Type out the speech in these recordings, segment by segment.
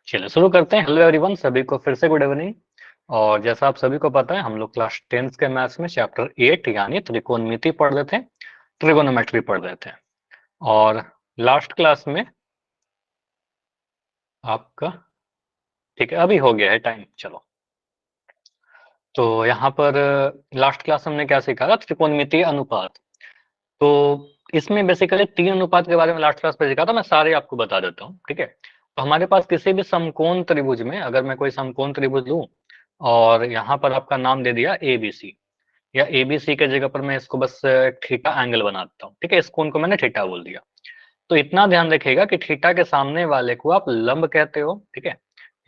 चलिए शुरू करते हैं। हेलो एवरीवन, सभी को फिर से गुड इवनिंग। और जैसा आप सभी को पता है, हम लोग क्लास 10th के मैथ्स में चैप्टर 8 यानी त्रिकोणमिति पढ़ रहे थे, ट्रिगोनोमेट्री पढ़ रहे थे। और लास्ट क्लास में आपका, ठीक है, अभी हो गया है टाइम। चलो, तो यहाँ पर लास्ट क्लास हमने क्या सीखा था? त्रिकोणमितीय अनुपात। तो इसमें बेसिकली 3 अनुपात के बारे में लास्ट क्लास में सीखा था, मैं सारे आपको बता देता हूँ, ठीक है। तो हमारे पास किसी भी समकोण त्रिभुज में, अगर मैं कोई समकोण त्रिभुज लूं और यहाँ पर आपका नाम दे दिया एबीसी, या एबीसी के जगह पर मैं इसको बस थीटा एंगल बनाता हूँ, ठीक है। इस कोण को मैंने थीटा बोल दिया। तो इतना ध्यान रखिएगा कि थीटा के सामने वाले को आप लंब कहते हो, ठीक है।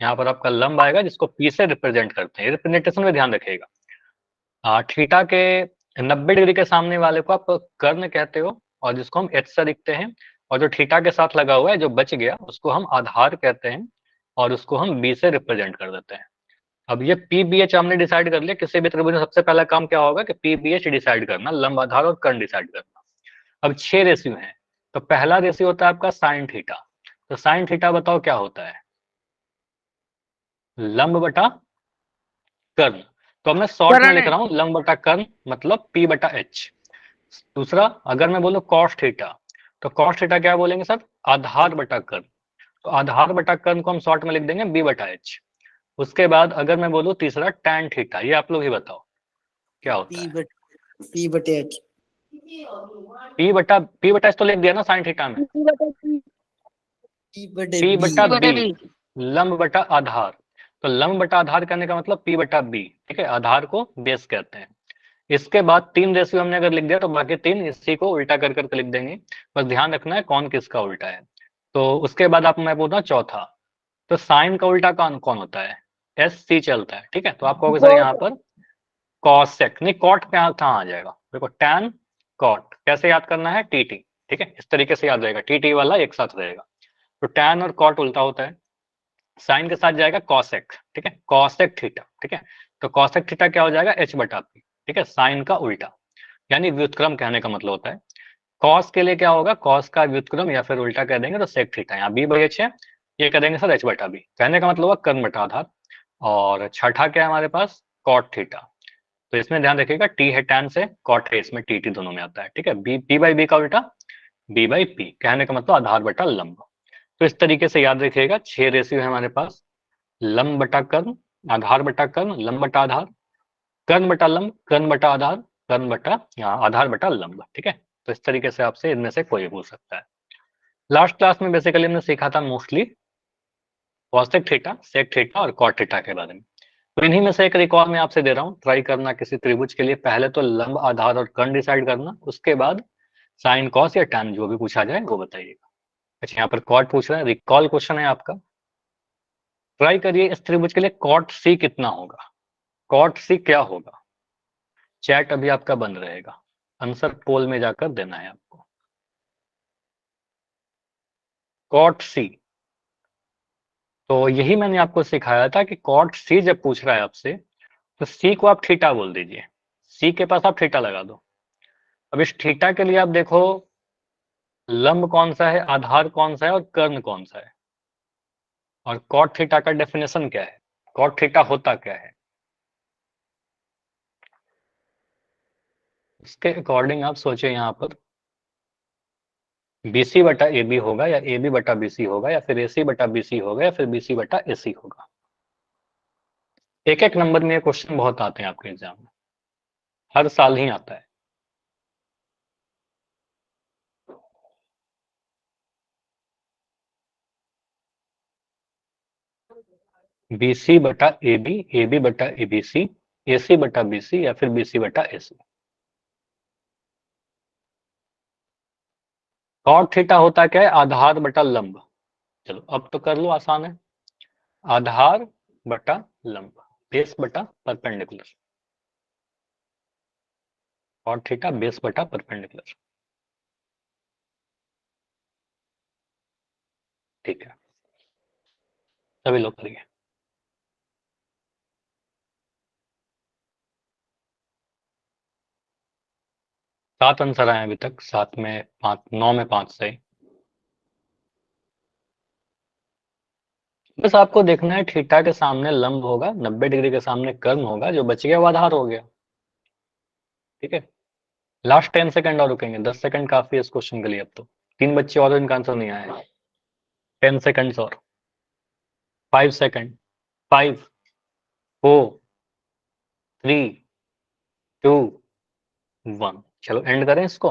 यहाँ पर आपका लंब आएगा जिसको पी से रिप्रेजेंट करते हैं, रिप्रेजेंटेशन में ध्यान रखिएगा। थीटा के 90 डिग्री के सामने वाले को आप कर्ण कहते हो, और जिसको हम एच से लिखते हैं। और जो थीटा के साथ लगा हुआ है, जो बच गया, उसको हम आधार कहते हैं, और उसको हम बी से रिप्रेजेंट कर देते हैं। अब ये पी बी एच हमने डिसाइड कर लिया। किसी भी त्रिभुज में सबसे पहला काम क्या होगा कि पी बी एच डिसाइड करना, लंब आधार और कर्ण डिसाइड करना। अब 6 रेशियो हैं। तो पहला रेशियो होता है आपका साइन थीटा। तो साइन थीटा बताओ क्या होता है? लंब बटा कर्ण। तो अब मैं शॉर्ट में लिख रहा हूं, लंब बटा कर्ण मतलब पी बटा एच। दूसरा, अगर मैं बोलूं कॉस थीटा, तो कॉस थीटा क्या बोलेंगे सर? आधार बटा कर्ण। तो आधार बटा कर्ण को हम शॉर्ट में लिख देंगे बी बटा एच। उसके बाद अगर मैं बोलूं तीसरा टैन थीटा, ये आप लोग ही बताओ क्या होता है? पी बटे एच। पी बटा एच तो लिख दिया ना साइन थीटा में। पी बटे पी बी। बटा बी, लंब बटा आधार। तो लंब बटा आधार करने का मतलब पी बटा बी, ठीक है। आधार को बेस कहते हैं। इसके बाद 3 रेशियो हमने अगर लिख दिया तो बाकी 3 इसी को उल्टा कर करके लिख देंगे। बस ध्यान रखना है कौन किसका उल्टा है। तो उसके बाद आप, मैं बोलता हूँ चौथा। तो साइन का उल्टा कौन कौन होता है? एस सी चलता है, ठीक है। तो आप कहोगे सर यहाँ पर कॉसेक, नहीं कॉट क्या कहाँ आ जाएगा? देखो टैन कॉट कैसे याद करना है? टी टी, ठीक है। इस तरीके से याद रहेगा, टी टी वाला एक साथ रहेगा। तो टैन और कॉट उल्टा होता है। साइन के साथ जाएगा कॉसेक, ठीक है, कॉसेक थीटा, ठीक है। तो कॉसेक थीटा क्या हो जाएगा? एच बटा पी, ठीक है, साइन का उल्टा, यानी व्युत्क्रम कहने का मतलब होता है। कॉस के लिए क्या होगा? कॉस का व्युत्क्रम या फिर उल्टा कह देंगे तो सेक थीटा। यहाँ बी बाई एच है, ये कह देंगे सर एच बटा बी। कहने का मतलब होगा कर्ण बटा आधार। और छठा क्या है हमारे पास? Cot theta. तो इसमें ध्यान रखिएगा, टी है टैन से, कॉट है इसमें, टी टी दोनों में आता है, ठीक है। बी पी बाई बी का उल्टा बी बाई पी, कहने का मतलब आधार बटा लंब। तो इस तरीके से याद रखिएगा, 6 रेशियो है हमारे पास। लंब बटा कर्ण, आधार बटा कर्ण, लंब बटा आधार, कर्ण बटा लंब, कर्ण बटा आधार, कर्ण बटा आधार बटा लंब, ठीक है। तो इस तरीके से आपसे इनमें से कोई पूछ सकता है। लास्ट क्लास में बेसिकली हमने सीखा था mostly cosec theta, sec theta और कॉट थीटा के बारे में। तो इन्हीं में से एक रिकॉल मैं आपसे दे रहा हूँ, ट्राई करना किसी त्रिभुज के लिए पहले तो लंब आधार और कर्ण डिसाइड करना, उसके बाद साइन कॉस या टैन जो भी पूछा जाए वो बताइएगा। अच्छा, यहाँ पर कॉट पूछ रहे हैं, रिकॉल क्वेश्चन है आपका। ट्राई करिए इस त्रिभुज के लिए कॉट सी कितना होगा? कॉट सी क्या होगा? चैट अभी आपका बंद रहेगा, आंसर पोल में जाकर देना है आपको। कॉट सी, तो यही मैंने आपको सिखाया था कि कॉट सी जब पूछ रहा है आपसे, तो सी को आप थीटा बोल दीजिए। सी के पास आप थीटा लगा दो। अब इस थीटा के लिए आप देखो, लंब कौन सा है, आधार कौन सा है और कर्ण कौन सा है, और कॉट थीटा का डेफिनेशन क्या है, कॉट थीटा होता क्या है, उसके अकॉर्डिंग आप सोचे। यहाँ पर बीसी बटा ए बी होगा, या ए बी बटा बीसी होगा, या फिर एसी बटा बीसी होगा, या फिर बीसी बटा एसी होगा। एक एक नंबर में ये क्वेश्चन बहुत आते हैं आपके एग्जाम में, हर साल ही आता है। बीसी बटा ए बी बटा ए बी सी, एसी बटा बीसी, या फिर बीसी बटा एसी। कॉट थीटा होता क्या है? आधार बटा लंब। चलो अब तो कर लो, आसान है। आधार बटा लंब, बेस बटा परपेंडिकुलर। कॉट थीटा बेस बटा परपेंडिकुलर, ठीक है। सभी लोग करिए। 7 आंसर आए अभी तक, 7 में 5, 9 में 5 सही। बस आपको देखना है थीटा के सामने लंब होगा, 90 डिग्री के सामने कर्ण होगा, जो बच गया वो आधार हो गया। ठीक है, लास्ट 10 सेकंड और रुकेंगे, 10 सेकंड काफी है इस क्वेश्चन के लिए। अब तो 3 बच्चे और इनका आंसर नहीं आया है। 10 सेकंड्स और, 5 सेकंड, 5, 4, 3, 2, 1। चलो एंड करें इसको।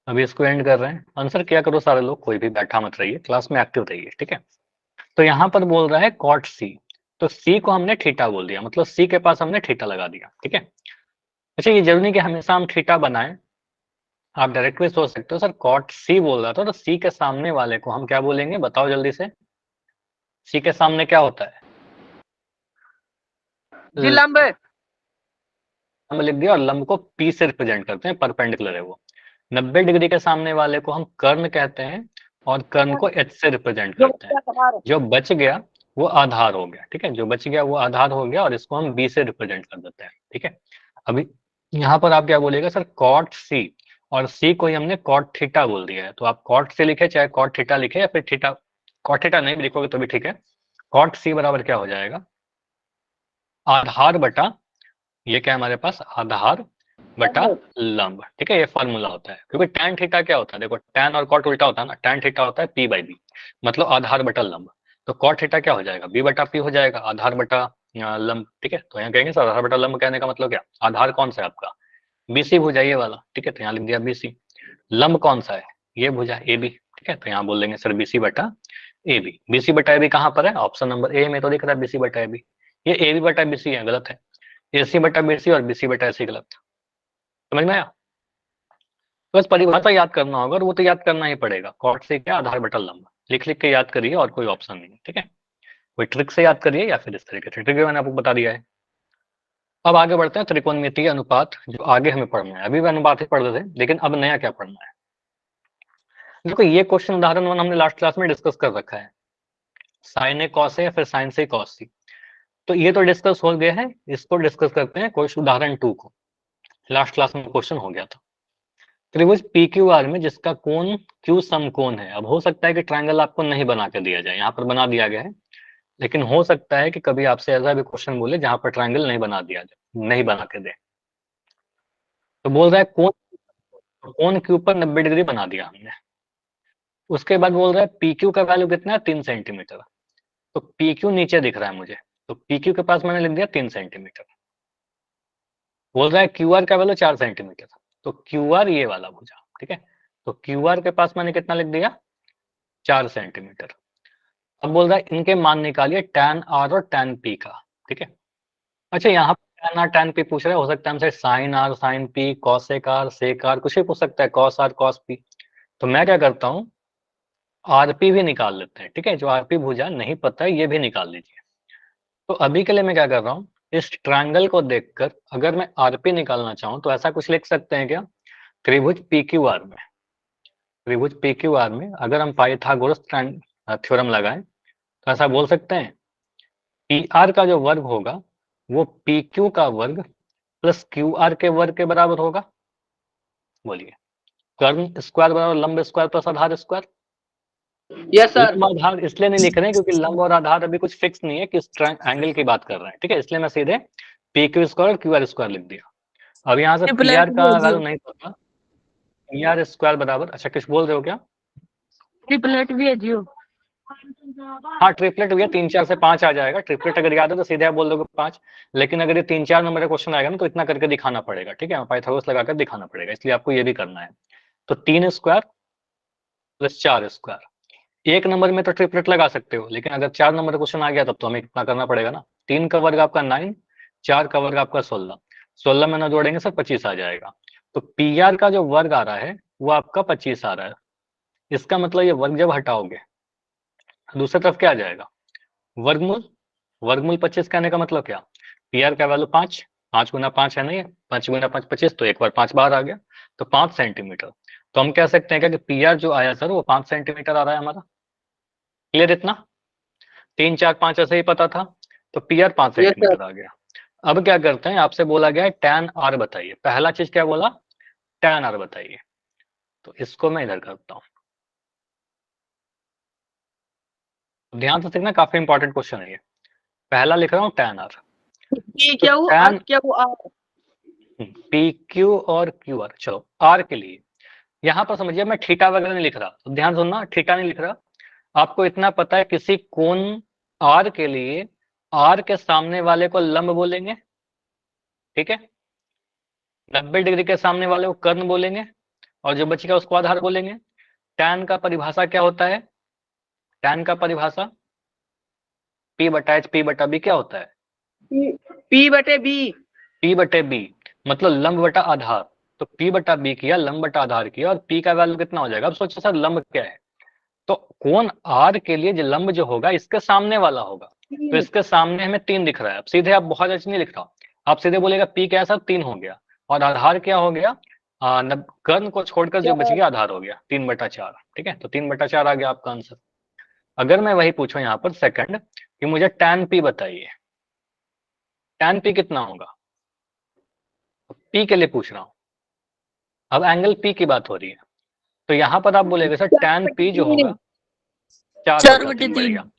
अभी इसको एंड कर रहे हैं। आंसर क्या करो सारे लोग, कोई भी बैठा मत रहिए, क्लास में एक्टिव रहिए। ठीक है, तो यहाँ पर बोल रहा है कॉट सी, तो सी को हमने थीटा बोल दिया, मतलब सी के पास हमने थीटा लगा दिया। ठीक है, अच्छा ये जरूरी नहीं कि हमेशा हम थीटा बनाएं, आप डायरेक्ट भी सोच सकते हो सर कॉट सी बोल रहा था, तो सी के सामने वाले को हम क्या बोलेंगे, बताओ जल्दी से। सी के सामने क्या होता है, जी लंब। लंब लिख दिया, और लंब को पी से रिप्रेजेंट करते हैं, परपेंडिकुलर है वो। 90 डिग्री के सामने वाले को हम कर्ण कहते हैं, और कर्ण को एच से रिप्रेजेंट करते हैं। जो बच गया वो आधार हो गया। ठीक है, जो बच गया वो आधार हो गया, और इसको हम बी से रिप्रेजेंट कर देते हैं। ठीक है, अभी यहाँ पर आप क्या बोलेगा सर, कॉट सी, और सी को ही हमने कॉट थीटा बोल दिया है, तो आप कॉट सी लिखे चाहे कॉट थीटा लिखे, या फिर थीटा कॉट थीटा नहीं भी लिखोगे तो भी ठीक है। कॉट सी बराबर क्या हो जाएगा, आधार बटा, ये क्या है हमारे पास, आधार बटा लंब। ठीक है, ये फॉर्मूला होता है, क्योंकि tan थीटा क्या होता है, देखो tan और cot उल्टा होता है ना, tan थीटा होता है p बाई बी, मतलब आधार बटा लंब। तो cot थीटा क्या हो जाएगा, b बटा p हो जाएगा, आधार बटा लंब। ठीक है, तो यहाँ कहेंगे सर आधार बटा लंब कहने का मतलब क्या, आधार कौन सा है आपका, BC भुजा ये वाला। ठीक है, तो यहाँ लिख दिया BC। लंब कौन सा है, ये भुजा AB। ठीक है, तो यहाँ बोल देंगे सर BC बटा AB। BC बटा AB कहाँ पर है, ऑप्शन नंबर ए में तो दिख रहा है BC बटा AB। ये AB बटा BC है, गलत है। AC बटा BC और BC बटा AC गलत। समझ में आया, बस परिभाषा याद करना होगा, और वो तो याद करना ही पड़ेगा, कॉट से क्या, आधार बटा लंब। लिख लिख के याद करिए, और कोई ऑप्शन नहीं है। ठीक है, कोई ट्रिक से याद करिए, या फिर इस तरीके से, ट्रिक भी मैंने आपको बता दिया है। अब आगे बढ़ते हैं, त्रिकोणमितीय अनुपात, जो आगे हमें पढ़ना है। अभी भी अनुपात ही पढ़ रहे थे, लेकिन अब नया क्या पढ़ना है। देखो ये क्वेश्चन उदाहरण 1 हमने लास्ट क्लास में डिस्कस कर रखा है, साइन ए कॉस ए या फिर साइन से कॉस सी, तो ये तो डिस्कस हो गया है। इसको डिस्कस करते हैं क्वेश्चन उदाहरण 2 को। लास्ट क्लास में क्वेश्चन हो गया था, त्रिभुज पी क्यू आर में जिसका कोण क्यू समकोण है। अब हो सकता है कि ट्रायंगल आपको नहीं बना के दिया जाए, यहाँ पर बना दिया गया है, लेकिन हो सकता है कि कभी आपसे ऐसा भी क्वेश्चन बोले जहां पर ट्रायंगल नहीं बना दिया जाए, नहीं बना के दे। तो बोल रहा है कोण, कोण क्यू पर 90 डिग्री बना दिया हमने। उसके बाद बोल रहा है पी क्यू का वैल्यू कितना है, 3 सेंटीमीटर। तो पी क्यू नीचे दिख रहा है मुझे, तो पी क्यू के पास मैंने लिख दिया 3 सेंटीमीटर। बोल रहा है क्यू आर का वैल्यू 4 सेंटीमीटर, तो क्यू आर ये वाला भुजा। ठीक है, तो क्यू आर के पास मैंने कितना लिख दिया, 4 सेंटीमीटर। अब बोल रहा है इनके मान निकालिए tan r और tan p का। ठीक है, अच्छा यहाँ पर tan r tan p पूछ रहे, हो सकता है हमसे sin r sin p cosec r sec r कुछ भी पूछ सकता है, cos r cos p। तो मैं क्या करता हूँ, rp भी निकाल लेते हैं। ठीक है, जो rp भुजा नहीं पता है ये भी निकाल लीजिए। तो अभी के लिए मैं क्या कर रहा हूँ, इस ट्रायंगल को देखकर अगर मैं rp निकालना चाहूँ तो ऐसा कुछ लिख सकते हैं क्या, त्रिभुज PQR में, त्रिभुज PQR में अगर हम पाइथागोरस थ्योरम लगाएं तो ऐसा बोल सकते हैं, पी आर का जो वर्ग होगा वो पी क्यू का वर्ग प्लस क्यू आर के वर्ग के बराबर होगा। बोलिए, कर्ण स्क्वायर बराबर लंब स्क्वायर प्लस आधार स्क्वायर। Yes sir. लंब आधार इसलिए नहीं लिख रहे हैं क्योंकि लंब और आधार अभी कुछ फिक्स नहीं है, किस एंगल की बात कर रहे हैं। ठीक है, इसलिए मैं सीधे पी क्यू स्क्वायर और क्यू आर स्क्वायर लिख दिया। अब यहाँ से पी आर का वैल्यू नहीं पता, पी आर स्क्वायर बराबर, अच्छा कुछ बोल रहे हो क्या, ट्रिपलेट भी है जियो। हाँ ट्रिपलेट भैया 3 4 से 5 आ जाएगा, ट्रिपलेट अगर याद है तो सीधे आप बोल दोगे 5, लेकिन अगर ये 3 4 नंबर का क्वेश्चन आएगा ना तो इतना करके दिखाना पड़ेगा। ठीक है, पाइथागोरस लगाकर दिखाना पड़ेगा, इसलिए आपको ये भी करना है। तो 3 स्क्वायर प्लस 4 स्क्वायर, एक नंबर में तो ट्रिपलेट लगा सकते हो, लेकिन अगर 4 नंबर का क्वेश्चन आ गया तब तो हमें इतना करना पड़ेगा ना। 3 का वर्ग आपका 9, 4 का वर्ग आपका 16, 16 में ना जोड़ेंगे सर 25 आ जाएगा। तो पी आर का जो वर्ग आ रहा है वो आपका 25 आ रहा है। इसका मतलब ये वर्ग जब हटाओगे दूसरी तरफ क्या आ जाएगा, वर्गमूल। वर्गमूल 25 कहने का मतलब क्या, पी आर का वैल्यू 5, 5 गुना 5 है, नहीं है, 5 गुना 5 25, तो एक बार 5 बाहर आ गया, तो 5 सेंटीमीटर। तो हम कह सकते हैं क्या कि पी आर जो आया सर वो 5 सेंटीमीटर आ रहा है हमारा। क्लियर इतना, 3 4 5 ऐसे ही पता था, तो p r 5 yes sir. Centimetre आ गया। अब क्या करते हैं, आपसे बोला गया है टैन आर बताइए, पहला चीज क्या बोला, टैन आर बताइए। तो इसको मैं इधर करता हूँ, ध्यान से देखना, काफी इंपॉर्टेंट क्वेश्चन है ये। पहला लिख रहा हूँ tan r, पी क्या वो tan आर क्या वो आर पी क्यू और क्यू आर। चलो r के लिए यहाँ पर समझिए, मैं थीटा वगैरह नहीं लिख रहा, तो ध्यान सुनना, थीटा नहीं लिख रहा। आपको इतना पता है किसी कोण r के लिए r के सामने वाले को लंब बोलेंगे, ठीक है। 90 डिग्री के सामने वाले को कर्ण बोलेंगे, और जो बचेगा उसको आधार बोलेंगे। tan का परिभाषा क्या होता है? tan का परिभाषा p बटा h p बटा b क्या होता है? पी बटे बी p बटे b, मतलब लंब बटा आधार। तो p बटा b किया, लंब बटा आधार किया, और p का वैल्यू कितना हो जाएगा? अब सोचो सर लंब क्या है, तो कोण r के लिए जो लंब जो होगा इसके सामने वाला होगा, तो इसके सामने हमें 3 दिख रहा है। अब सीधे आप बहुत अच्छी नहीं लिख रहा, आप सीधे बोलेगा p क्या है सर? 3 हो गया, और आधार क्या हो गया? कर्ण को छोड़कर जो बच गया आधार हो गया 3 बटा 4, ठीक है। तो 3 बटा 4 आ गया आपका आंसर। अगर मैं वही पूछूं यहाँ पर सेकंड कि मुझे tan p बताइए, tan p कितना होगा? p के लिए पूछ रहा हूँ, अब एंगल p की बात हो रही है, तो यहाँ पर आप बोलेगे सर tan p जो होगा 4/3 बढ़ेगा।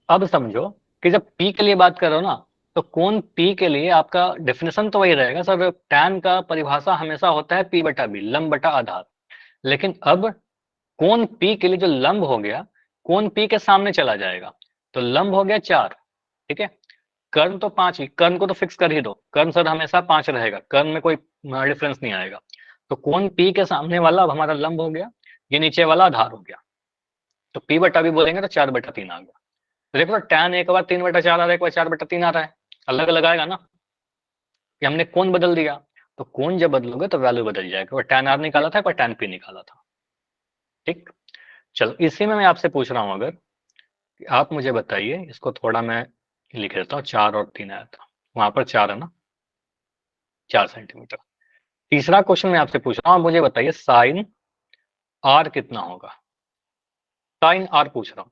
अब समझो कि जब p के लिए बात कर रहे हो ना, तो कोण p के लिए आपका डेफिनेशन तो वही रहेगा सर, tan का परिभाषा हमेशा होता है p बटा b, लंब बटा आधार। लेकिन अब कोण p के लिए जो लंब हो गया, कोण p के सामने चला जाएगा, तो लंब हो गया 4, ठीक है। कर्ण तो 5 ही, कर्ण को तो फिक्स कर ही दो, कर्ण सर हमेशा 5 रहेगा, कर्ण में कोई डिफरेंस नहीं आएगा। तो कोण p के सामने वाला अब हमारा लंब हो गया, ये नीचे वाला आधार हो गया, तो p बटा b बोलेंगे तो 4/3 आ गया। तो देखो tan एक बार 3 बटा 4 आ रहा है, एक बार 4/3 आ रहा है, अलग अलग आएगा ना, कि हमने कोण बदल दिया। तो कोण जब बदलोगे तो वैल्यू बदल जाएगा, और tan r निकाला था, एक बार tan p निकाला था, ठीक। चलो इसी में मैं आपसे पूछ रहा हूं, अगर कि आप मुझे बताइए, इसको थोड़ा मैं लिख देता हूँ, 4 और 3 आया था, वहां पर 4 है ना, 4 सेंटीमीटर। तीसरा क्वेश्चन मैं आपसे पूछ रहा हूँ, मुझे बताइए साइन r कितना होगा? साइन r पूछ रहा हूँ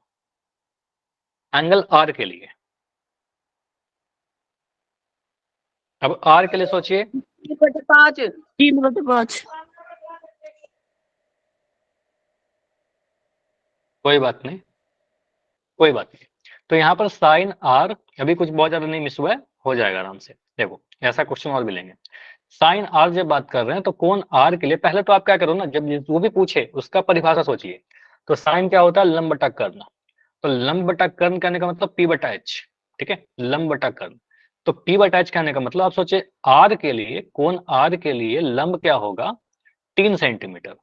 एंगल r के लिए। अब r के लिए सोचिए, 3/5 3/5 कोई बात नहीं, कोई बात नहीं। तो यहाँ पर साइन r अभी कुछ बहुत ज्यादा नहीं मिस हुआ है, हो जाएगा आराम से। देखो ऐसा क्वेश्चन और भी लेंगे। साइन r जब बात कर रहे हैं तो कोण r के लिए पहले तो आप क्या करो ना, जब वो भी पूछे उसका परिभाषा सोचिए। तो साइन क्या होता है? लंब बटा कर्ण। तो लंब बटा कर्ण कहने का मतलब p बटा h, ठीक है, लंब बटा कर्ण। तो p बटा h कहने का मतलब आप सोचिए r के लिए, कोण r के लिए लंब क्या होगा? 3 सेंटीमीटर,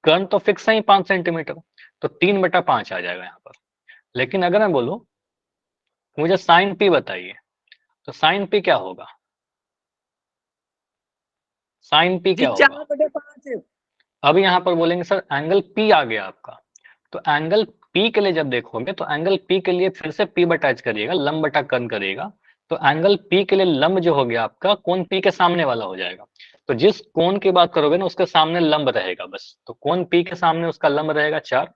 कर्ण तो फिक्स है ही 5 सेंटीमीटर, तो 3/5 आ जाएगा यहाँ पर। लेकिन अगर मैं बोलूं मुझे साइन p बताइए, तो साइन p क्या होगा? साइन p जी क्या होगा? 4/5 अब यहाँ पर बोलेंगे सर एंगल p आ गया आपका, तो एंगल p के लिए जब देखोगे तो एंगल p के लिए फिर से p बटा h करिएगा, लंब बटा कर्ण करिएगा। तो एंगल p के लिए लंब जो हो गया आपका, कोण p के सामने वाला हो जाएगा। तो जिस कोण की बात करोगे ना उसके सामने लंब रहेगा बस, तो कोण p के सामने उसका लंब रहेगा 4,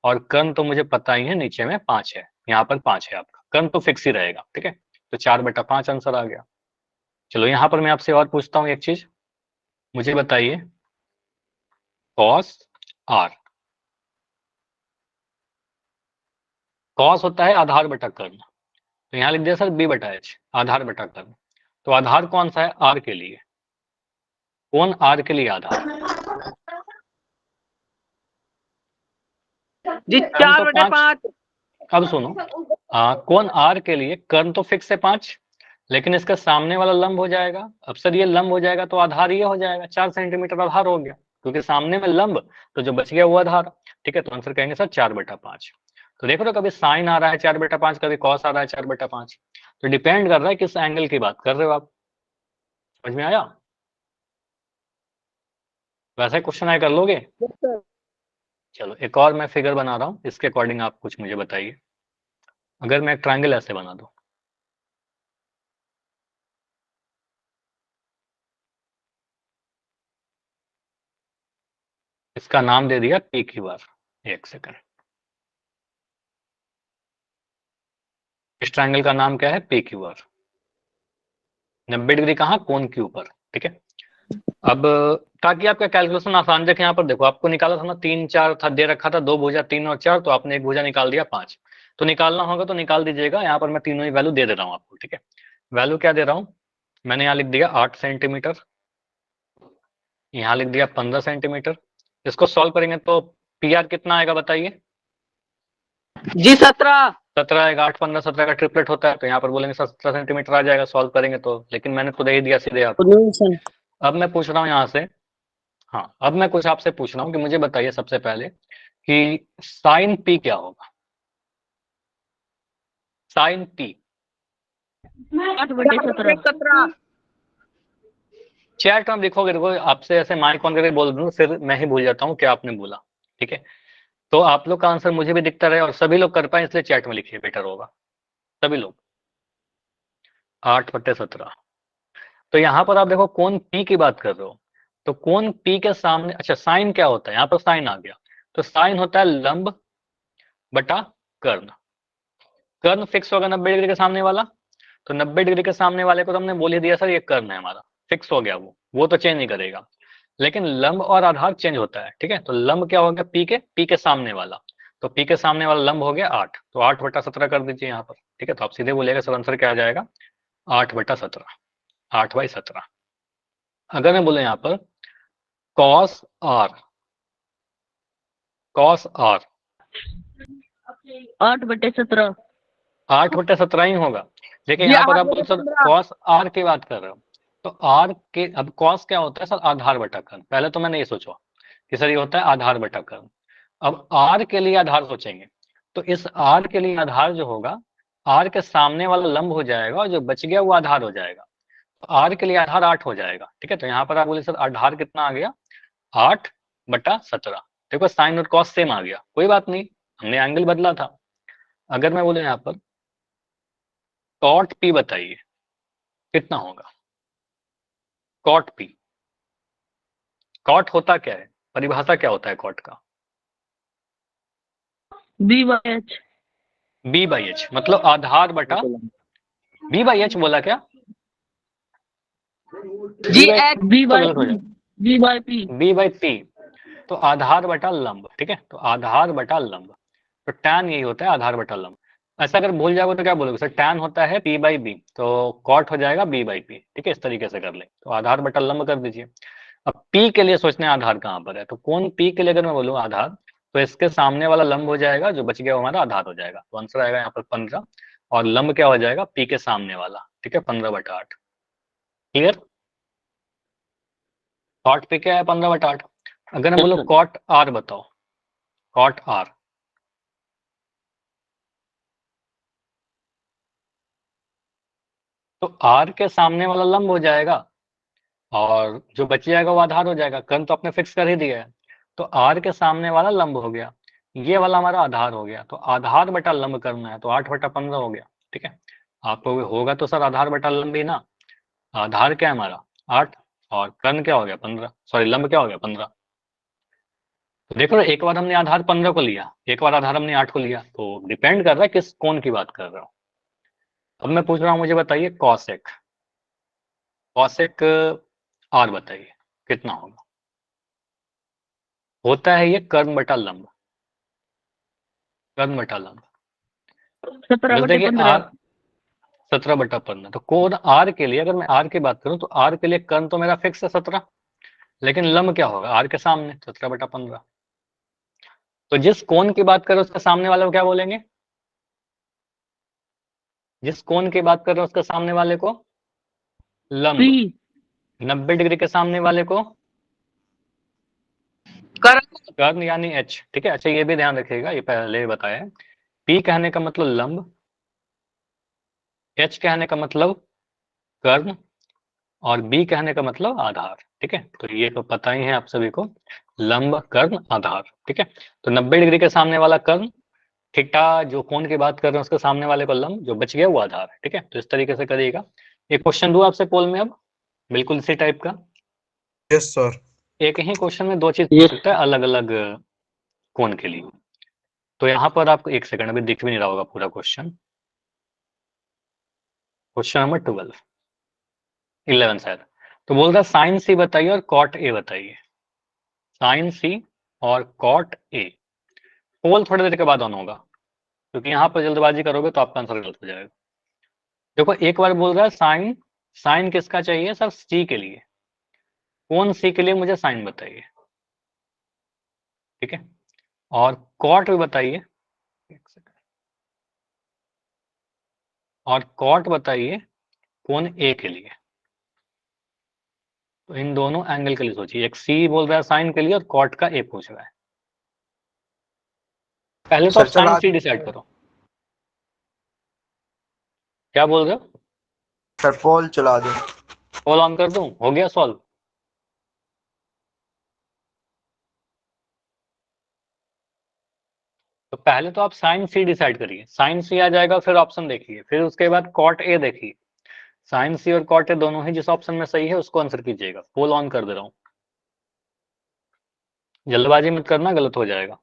और कर्ण तो मुझे पता ही है नीचे में 5 है, यहाँ पर 5 है आपका, कर्ण तो फिक्स ही रहेगा, ठीक है। तो 4/5 आंसर आ गया। चलो यहाँ पर मैं आपसे और पूछता हूँ एक चीज, मुझे बताइए कॉस r, कॉस होता है आधार बटा कर्ण, तो यहाँ लिख दिया सर b बटा h, आधार बटा कर्ण। तो आधार कौन सा है? r के लिए, कौन r के लिए आधार? जी कर्ण तो 4/5 अब सुनो, कौन r के लिए कर्ण तो फिक्स है 5, लेकिन इसका सामने वाला लंब हो जाएगा। अब सर ये लंब हो जाएगा तो आधार ये हो जाएगा, 4 सेंटीमीटर आधार हो गया, क्योंकि सामने में लंब, तो जो बच गया वो आधार, ठीक है। तो आंसर कहेंगे सर 4/5। तो देखो तो कभी साइन आ रहा है 4/5, कभी कॉस आ रहा है 4/5, तो डिपेंड कर रहा है किस एंगल की बात कर रहे हो आप। समझ में आया? वैसे क्वेश्चन आए कर लोगे? चलो एक और मैं फिगर बना रहा हूँ, इसके अकॉर्डिंग आप कुछ मुझे बताइए। अगर मैं एक ट्रायंगल ऐसे बना दूं, इसका नाम दे दिया पी क्यू आर, एक सेकंड, इस ट्रायंगल का नाम क्या है? P Q R. 90 डिग्री कहाँ? कोण के ऊपर, ठीक है। अब ताकि आपका कैलकुलेशन आसान रखे, यहाँ पर देखो आपको निकाला था ना 3 4 था, दे रखा था 2 भुजा 3 और 4, तो आपने एक भुजा निकाल दिया 5। तो निकालना होगा तो निकाल दीजिएगा। यहाँ पर मैं तीनों ही वैल्यू दे रहा हूँ आपको, ठीक है। वैल्यू क्या दे रहा हूँ, मैंने यहाँ लिख दिया 8 सेंटीमीटर, यहाँ लिख दिया 15 सेंटीमीटर। इसको सॉल्व करेंगे तो पी आर कितना आएगा बताइए। जी 17। 17 आएगा, 8 15 17 का ट्रिपलेट होता है, तो यहाँ पर बोलेंगे 17 सेंटीमीटर आ जाएगा सॉल्व करेंगे तो। लेकिन मैंने तो दे ही दिया सीधे आपको। सॉल्यूशन अब मैं पूछ रहा हूँ यहाँ से, हाँ अब मैं कुछ आपसे पूछ रहा हूँ कि मुझे बताइए सबसे पहले कि साइन पी क्या होगा। Sign P 8/17। चैट में लिखोगे, देखो आपसे ऐसे माइक ऑन करके बोल दूं फिर मैं ही भूल जाता हूँ क्या आपने बोला, ठीक है। तो आप लोग का आंसर मुझे भी दिखता रहे और सभी लोग कर पाए, इसलिए चैट में लिखिए, बेटर होगा सभी लोग। 8/17। तो यहाँ पर आप देखो कौन पी की बात कर रहे हो, तो कौन पी के सामने, अच्छा साइन क्या होता है, यहाँ पर साइन आ गया। तो साइन होता है लंब बटा कर्ण। कर्ण फिक्स होगा 90 डिग्री के सामने वाला, तो 90 डिग्री के सामने वाले को तो हमने बोल ही दिया सर ये कर्ण है हमारा, फिक्स हो गया, वो तो चेंज नहीं करेगा। लेकिन लंब और आधार चेंज होता है, ठीक है। तो लंब क्या हो गया, पी के सामने वाला, तो पी के सामने वाला लंब हो गया 8, तो 8/17 कर दीजिए यहाँ पर, ठीक है। तो आप सीधे बोलेगा सर आंसर क्या आ जाएगा, 8/17, 8/17। अगर मैं बोले यहाँ पर कॉस आर, कॉस आर 8/17। 8/17 ही होगा। देखिए जी यहाँ पर आप बोल सर 8/15। कॉस आर की बात कर रहे हो, तो आर के, अब कॉस क्या होता है सर, आधार बटा कर्ण। पहले तो मैंने ये सोचा कि सर ये होता है आधार बटा कर्ण। अब आर के लिए आधार सोचेंगे, तो इस आर के लिए आधार जो होगा, आर के सामने वाला लंब हो जाएगा और जो बच गया वो आधार हो जाएगा। तो आर के लिए आधार 8 हो जाएगा, ठीक है। तो यहाँ पर आप बोले सर आधार कितना आ गया, 8/17। देखो साइन और कॉस सेम आ गया, कोई बात नहीं, हमने एंगल बदला था। अगर मैं बोले यहाँ पर कॉट पी बताइए कितना होगा, कॉट पी। कॉट होता क्या है, परिभाषा क्या होता है कॉट का, B/H। बी बाई एच, मतलब आधार बटा, बी बाई एच बोला क्या, जी H तो गलत हो जाए, B/P। बी बाई पी, तो आधार बटा लंब, ठीक है। तो आधार बटा लंब, तो टैन यही होता है आधार बटा लंब। ऐसा अगर भूल जाओगे तो क्या बोलोगे सर, टैन होता है पी बाई बी, तो कॉट हो जाएगा बी बाई पी, ठीक है। इस तरीके से कर ले, तो आधार बटा लंब कर दीजिए। अब पी के लिए सोचने आधार कहाँ पर है, तो कौन पी के लिए अगर मैं बोलूँ आधार, तो इसके सामने वाला लंब हो जाएगा, जो बच गया वो हमारा आधार हो जाएगा। तो आंसर आएगा यहाँ पर 15, और लंब क्या हो जाएगा, पी के सामने वाला, ठीक है, 15/8। क्लियर, कॉट पी क्या है, 15/8। अगर मैं बोलो कॉट आर बताओ, कॉट आर, तो आर के सामने वाला लंब हो जाएगा और जो बच जाएगा वो आधार हो जाएगा। कर्ण तो आपने फिक्स कर ही दिया है, तो आर के सामने वाला लंब हो गया, ये वाला हमारा आधार हो गया। तो आधार बटा लंब करना है, तो 8/15 हो गया, ठीक है। आपको होगा तो सर आधार बटा लंब ही ना, आधार क्या है हमारा 8, और कर्ण क्या हो गया 15, सॉरी लंब क्या हो गया 15। तो देखो एक बार हमने आधार 15 को लिया, एक बार आधार हमने 8 को लिया, तो डिपेंड कर रहा है किस कोण की बात कर रहा हूँ। अब मैं पूछ रहा हूँ, मुझे बताइए कॉसेक, कॉसेक आर बताइए कितना होगा। होता है ये कर्ण बटा लंब, कर्ण बटा लंब। जैसे कि 17/15। आर 17/15, तो कोण आर के लिए अगर मैं आर की बात करूं तो आर के लिए कर्ण तो मेरा फिक्स है 17, लेकिन लंब क्या होगा आर के सामने 17/15। तो जिस कोण की बात करें उसके सामने वाले को क्या बोलेंगे, जिस कोण की बात कर रहे हैं उसके सामने वाले को लंब, P। 90 डिग्री के सामने वाले को कर्ण। कर्ण यानी एच, ठीक है। अच्छा ये भी ध्यान रखिएगा, ये पहले ही बताया है, पी कहने का मतलब लंब, एच कहने का मतलब कर्ण, और बी कहने का मतलब आधार, ठीक है। तो ये तो पता ही है आप सभी को, लंब कर्ण आधार, ठीक है। तो 90 डिग्री के सामने वाला कर्ण, थीटा जो कोण की बात कर रहे हैं उसके सामने वाले को लंब, जो बच गया वो आधार है, ठीक है। तो इस तरीके से करिएगा। एक क्वेश्चन दूं आपसे पोल में अब, बिल्कुल इसी टाइप का। Yes sir. एक ही क्वेश्चन में दो चीज पूछ सकता है अलग अलग कोण के लिए। तो यहाँ पर आपको एक सेकंड, अभी दिख भी नहीं रहा होगा पूरा क्वेश्चन। क्वेश्चन नंबर 11 शायद। तो बोल रहा साइन सी बताइए और कॉट ए बताइए, साइन सी और कॉट ए। पोल थोड़ी देर के बाद ऑन होगा, क्योंकि यहाँ पर जल्दबाजी करोगे तो आपका आंसर गलत हो जाएगा। देखो एक बार बोल रहा है साइन, साइन किसका चाहिए सर? सी के लिए। कौन सी के लिए मुझे साइन बताइए, ठीक है। और कॉट भी बताइए, एक सेकंड, और कॉट बताइए कौन ए के लिए। तो इन दोनों एंगल के लिए सोचिए, एक सी बोल रहा है साइन के लिए और कॉट का ए पूछ रहा है। पहले तो आप सर साइन चला सी डिसाइड करो। क्या बोल रहे हो? सर पोल चला दो। पोल ऑन कर दूं? हो गया सॉल्व? तो पहले तो आप साइन सी डिसाइड करिए, साइन सी आ जाएगा, फिर ऑप्शन देखिए, फिर उसके बाद कॉट ए देखिए। साइन सी और कॉट ए दोनों ही जिस ऑप्शन में सही है उसको आंसर कीजिएगा। पोल ऑन कर दे रहा हूं, जल्दबाजी मत करना, गलत हो जाएगा।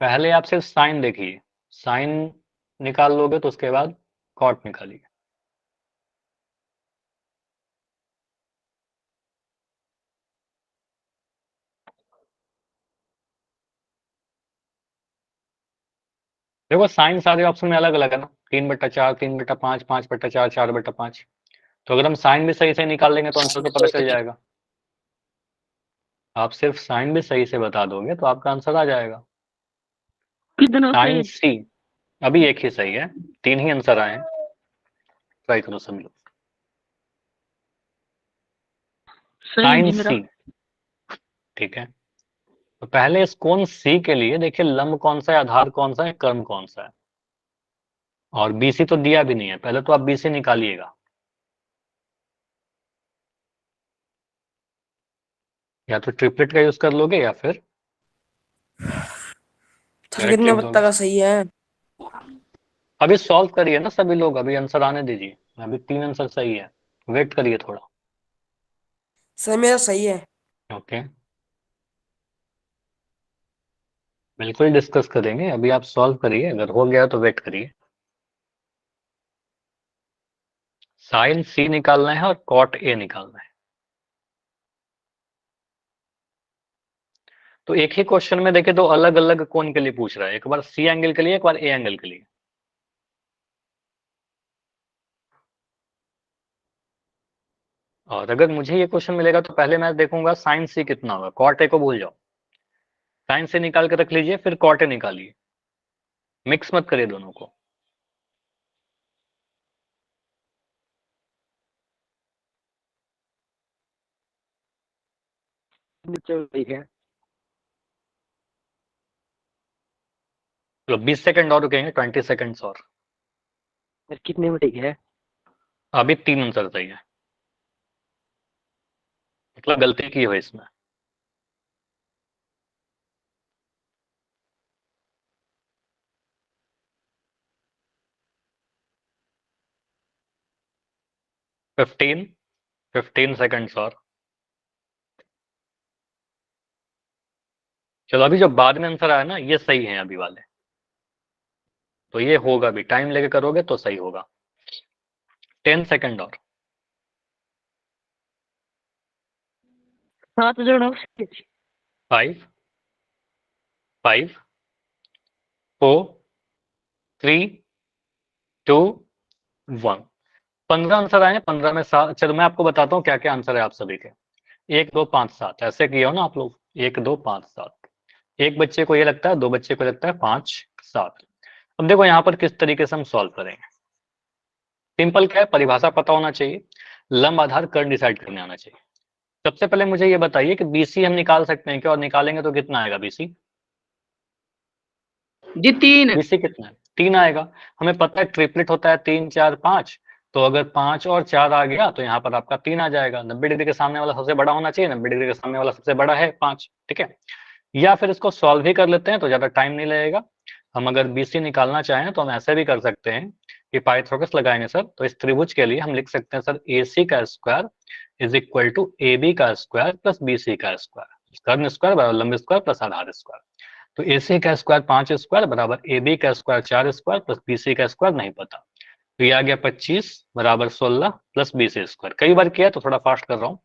पहले आप सिर्फ साइन देखिए, साइन निकाल लोगे तो उसके बाद कॉट निकालिए। देखो साइन सारे ऑप्शन में अलग अलग है ना, 3/4, 3/5, 5/4, 4/5। तो अगर हम साइन भी सही से निकाल लेंगे तो आंसर तो पता चल जाएगा। आप सिर्फ साइन भी सही से बता दोगे तो आपका आंसर आ जाएगा। कितना साइन सही? सी, अभी एक ही सही है, 3 ही आंसर आए हैं। ट्राई करो सब लोग। सही साइन जी मेरा। सी, ठीक है। तो पहले इस कोण सी के लिए देखिए लंब कौन सा है, आधार कौन सा है, कर्म कौन सा है। और बीसी तो दिया भी नहीं है, पहले तो आप बीसी निकालिएगा। या तो ट्रिपलेट का यूज कर लोगे या फिर सर डायरेक्ट कितने लिख पत्ता दोगे। का सही है? अभी सॉल्व करिए ना सभी लोग, अभी आंसर आने दीजिए। अभी 3 आंसर सही है, वेट करिए थोड़ा। सर मेरा सही है। ओके, बिल्कुल डिस्कस करेंगे, अभी आप सॉल्व करिए, अगर हो गया तो वेट करिए। साइन सी निकालना है और कॉट ए निकालना है। तो एक ही क्वेश्चन में देखिए दो अलग अलग कोण के लिए पूछ रहा है, एक बार सी एंगल के लिए, एक बार ए एंगल के लिए। और अगर मुझे ये क्वेश्चन मिलेगा तो पहले मैं देखूंगा साइन सी कितना होगा, कॉट ए को भूल जाओ, साइन से निकाल के रख लीजिए, फिर कॉट ए निकालिए, मिक्स मत करिए दोनों को। ठीक है। तो 20 सेकंड और रुकेंगे, 20 सेकंड्स और। सर कितने में ठीक है? अभी 3 आंसर सही है, मतलब गलती की हो इसमें। फिफ्टीन 15 सेकंड्स और। चलो अभी जो बाद में आंसर आया ना ये सही है अभी वाले, तो ये होगा भी, टाइम लेके करोगे तो सही होगा। 10 सेकंड और। 7 जोड़ो। 5 5 4 3 2 1। 15 आंसर आए हैं, 15 में 7। चलो मैं आपको बताता हूँ क्या क्या आंसर है आप सभी के। 1 2 5 7 ऐसे किए हो ना आप लोग, 1 2 5 7। एक बच्चे को ये लगता है, 2 बच्चे को लगता है, 5 7। अब देखो यहाँ पर किस तरीके से हम सॉल्व करेंगे। सिंपल क्या है, परिभाषा पता होना चाहिए, लंब आधार कर्ण डिसाइड करने आना चाहिए। सबसे पहले मुझे ये बताइए कि बीसी हम निकाल सकते हैं क्या, और निकालेंगे तो कितना आएगा बीसी? जी 3। बीसी कितना है? 3 आएगा। हमें पता है ट्रिपलेट होता है 3 4 5, तो अगर 5 और 4 आ गया तो यहाँ पर आपका 3 आ जाएगा। 90 डिग्री के सामने वाला सबसे बड़ा होना चाहिए, 90 डिग्री के सामने वाला सबसे बड़ा है 5, ठीक है। या फिर इसको सॉल्व ही कर लेते हैं तो ज्यादा टाइम नहीं लगेगा। हम अगर बीसी निकालना चाहें तो हम ऐसे भी कर सकते हैं कि पाइथागोरस लगाएंगे सर, तो इस त्रिभुज के लिए हम लिख सकते हैं सर ए सी का square is equal to A B का स्क्वायर प्लस बी सी का स्क्वायर, कर्ण स्क्वायर बराबर लंब स्क्वायर प्लस आधार स्क्वायर। तो ए सी का स्क्वायर 5 स्क्वायर बराबर ए बी का square 4 square plus B C का स्क्वायर नहीं पता, तो ये आ गया 25 बराबर 16 प्लस बी सी स्क्वायर। कई बार किया तो थोड़ा फास्ट कर रहा हूँ।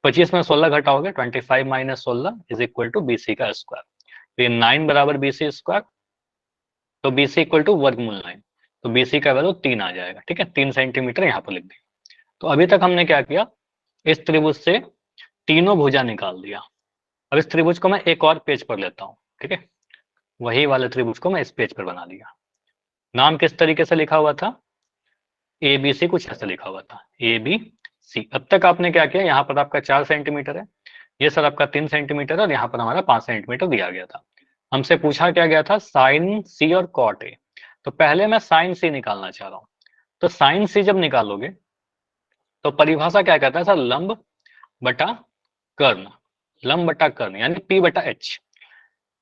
25 में 16 घटाओगे 25 minus 16 is equal to B C का स्क्वायर। तो ये 9 बराबर BC स्क्वायर, तो BC इक्वल टू वर्गमूल 9, तो BC का वैल्यू 3 आ जाएगा। ठीक है, 3 सेंटीमीटर यहाँ पर लिख दिया। तो अभी तक हमने क्या किया, इस त्रिभुज से तीनों भुजा निकाल दिया। अब इस त्रिभुज को मैं एक और पेज पर लेता हूँ। ठीक है, वही वाले त्रिभुज को मैं इस पेज पर बना दिया। नाम किस तरीके से लिखा हुआ था, ABC, कुछ ऐसा लिखा हुआ था ABC। अब तक आपने क्या किया, यहाँ पर आपका 4 सेंटीमीटर है, ये सर आपका 3 सेंटीमीटर और यहाँ पर हमारा 5 सेंटीमीटर दिया गया था। हमसे पूछा क्या गया था, साइन C और कॉट A। तो पहले मैं साइन C निकालना चाह रहा हूँ। तो साइन C जब निकालोगे तो परिभाषा क्या कहता है सर, लंब बटा कर्ण, लंब बटा कर्ण यानी P बटा H।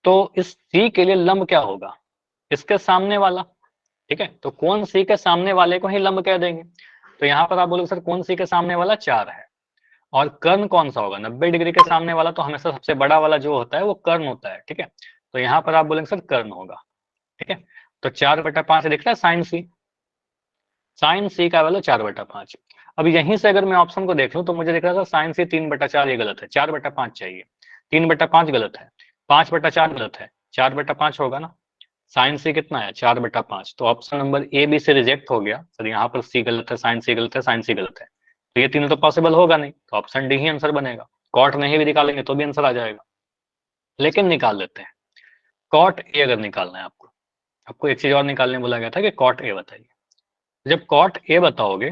तो इस C के लिए लंब क्या होगा, इसके सामने वाला। ठीक है, तो कोण C के सामने वाले को ही लंब कह देंगे। तो यहाँ पर आप बोलोगे सर कोण C के सामने वाला 4 है, और कर्ण कौन सा होगा, 90 डिग्री के सामने वाला तो हमेशा सबसे बड़ा वाला जो होता है वो कर्ण होता है। ठीक है, तो यहाँ पर आप बोलेंगे सर कर्ण होगा। ठीक है, तो 4/5 दिख रहा है साइन C, साइन C का वैल्यू 4/5। अब यहीं से अगर मैं ऑप्शन को देख लूं तो मुझे दिख रहा था साइन C 3/4, ये गलत है, 4/5 चाहिए। 3/5 गलत है, 5/4 गलत है, 4/5 होगा ना। साइन C कितना है, 4/5। तो ऑप्शन नंबर A B से रिजेक्ट हो गया सर, यहाँ पर C गलत है, साइन C गलत है, साइन C गलत है, तो ये तीनों तो पॉसिबल होगा नहीं, तो ऑप्शन डी ही आंसर बनेगा। कॉट नहीं भी निकालेंगे तो भी आंसर आ जाएगा, लेकिन निकाल लेते हैं। कॉट A अगर निकालना है आपको, आपको एक चीज और निकालने बोला गया था कि कॉट A बताइए। जब कॉट A बताओगे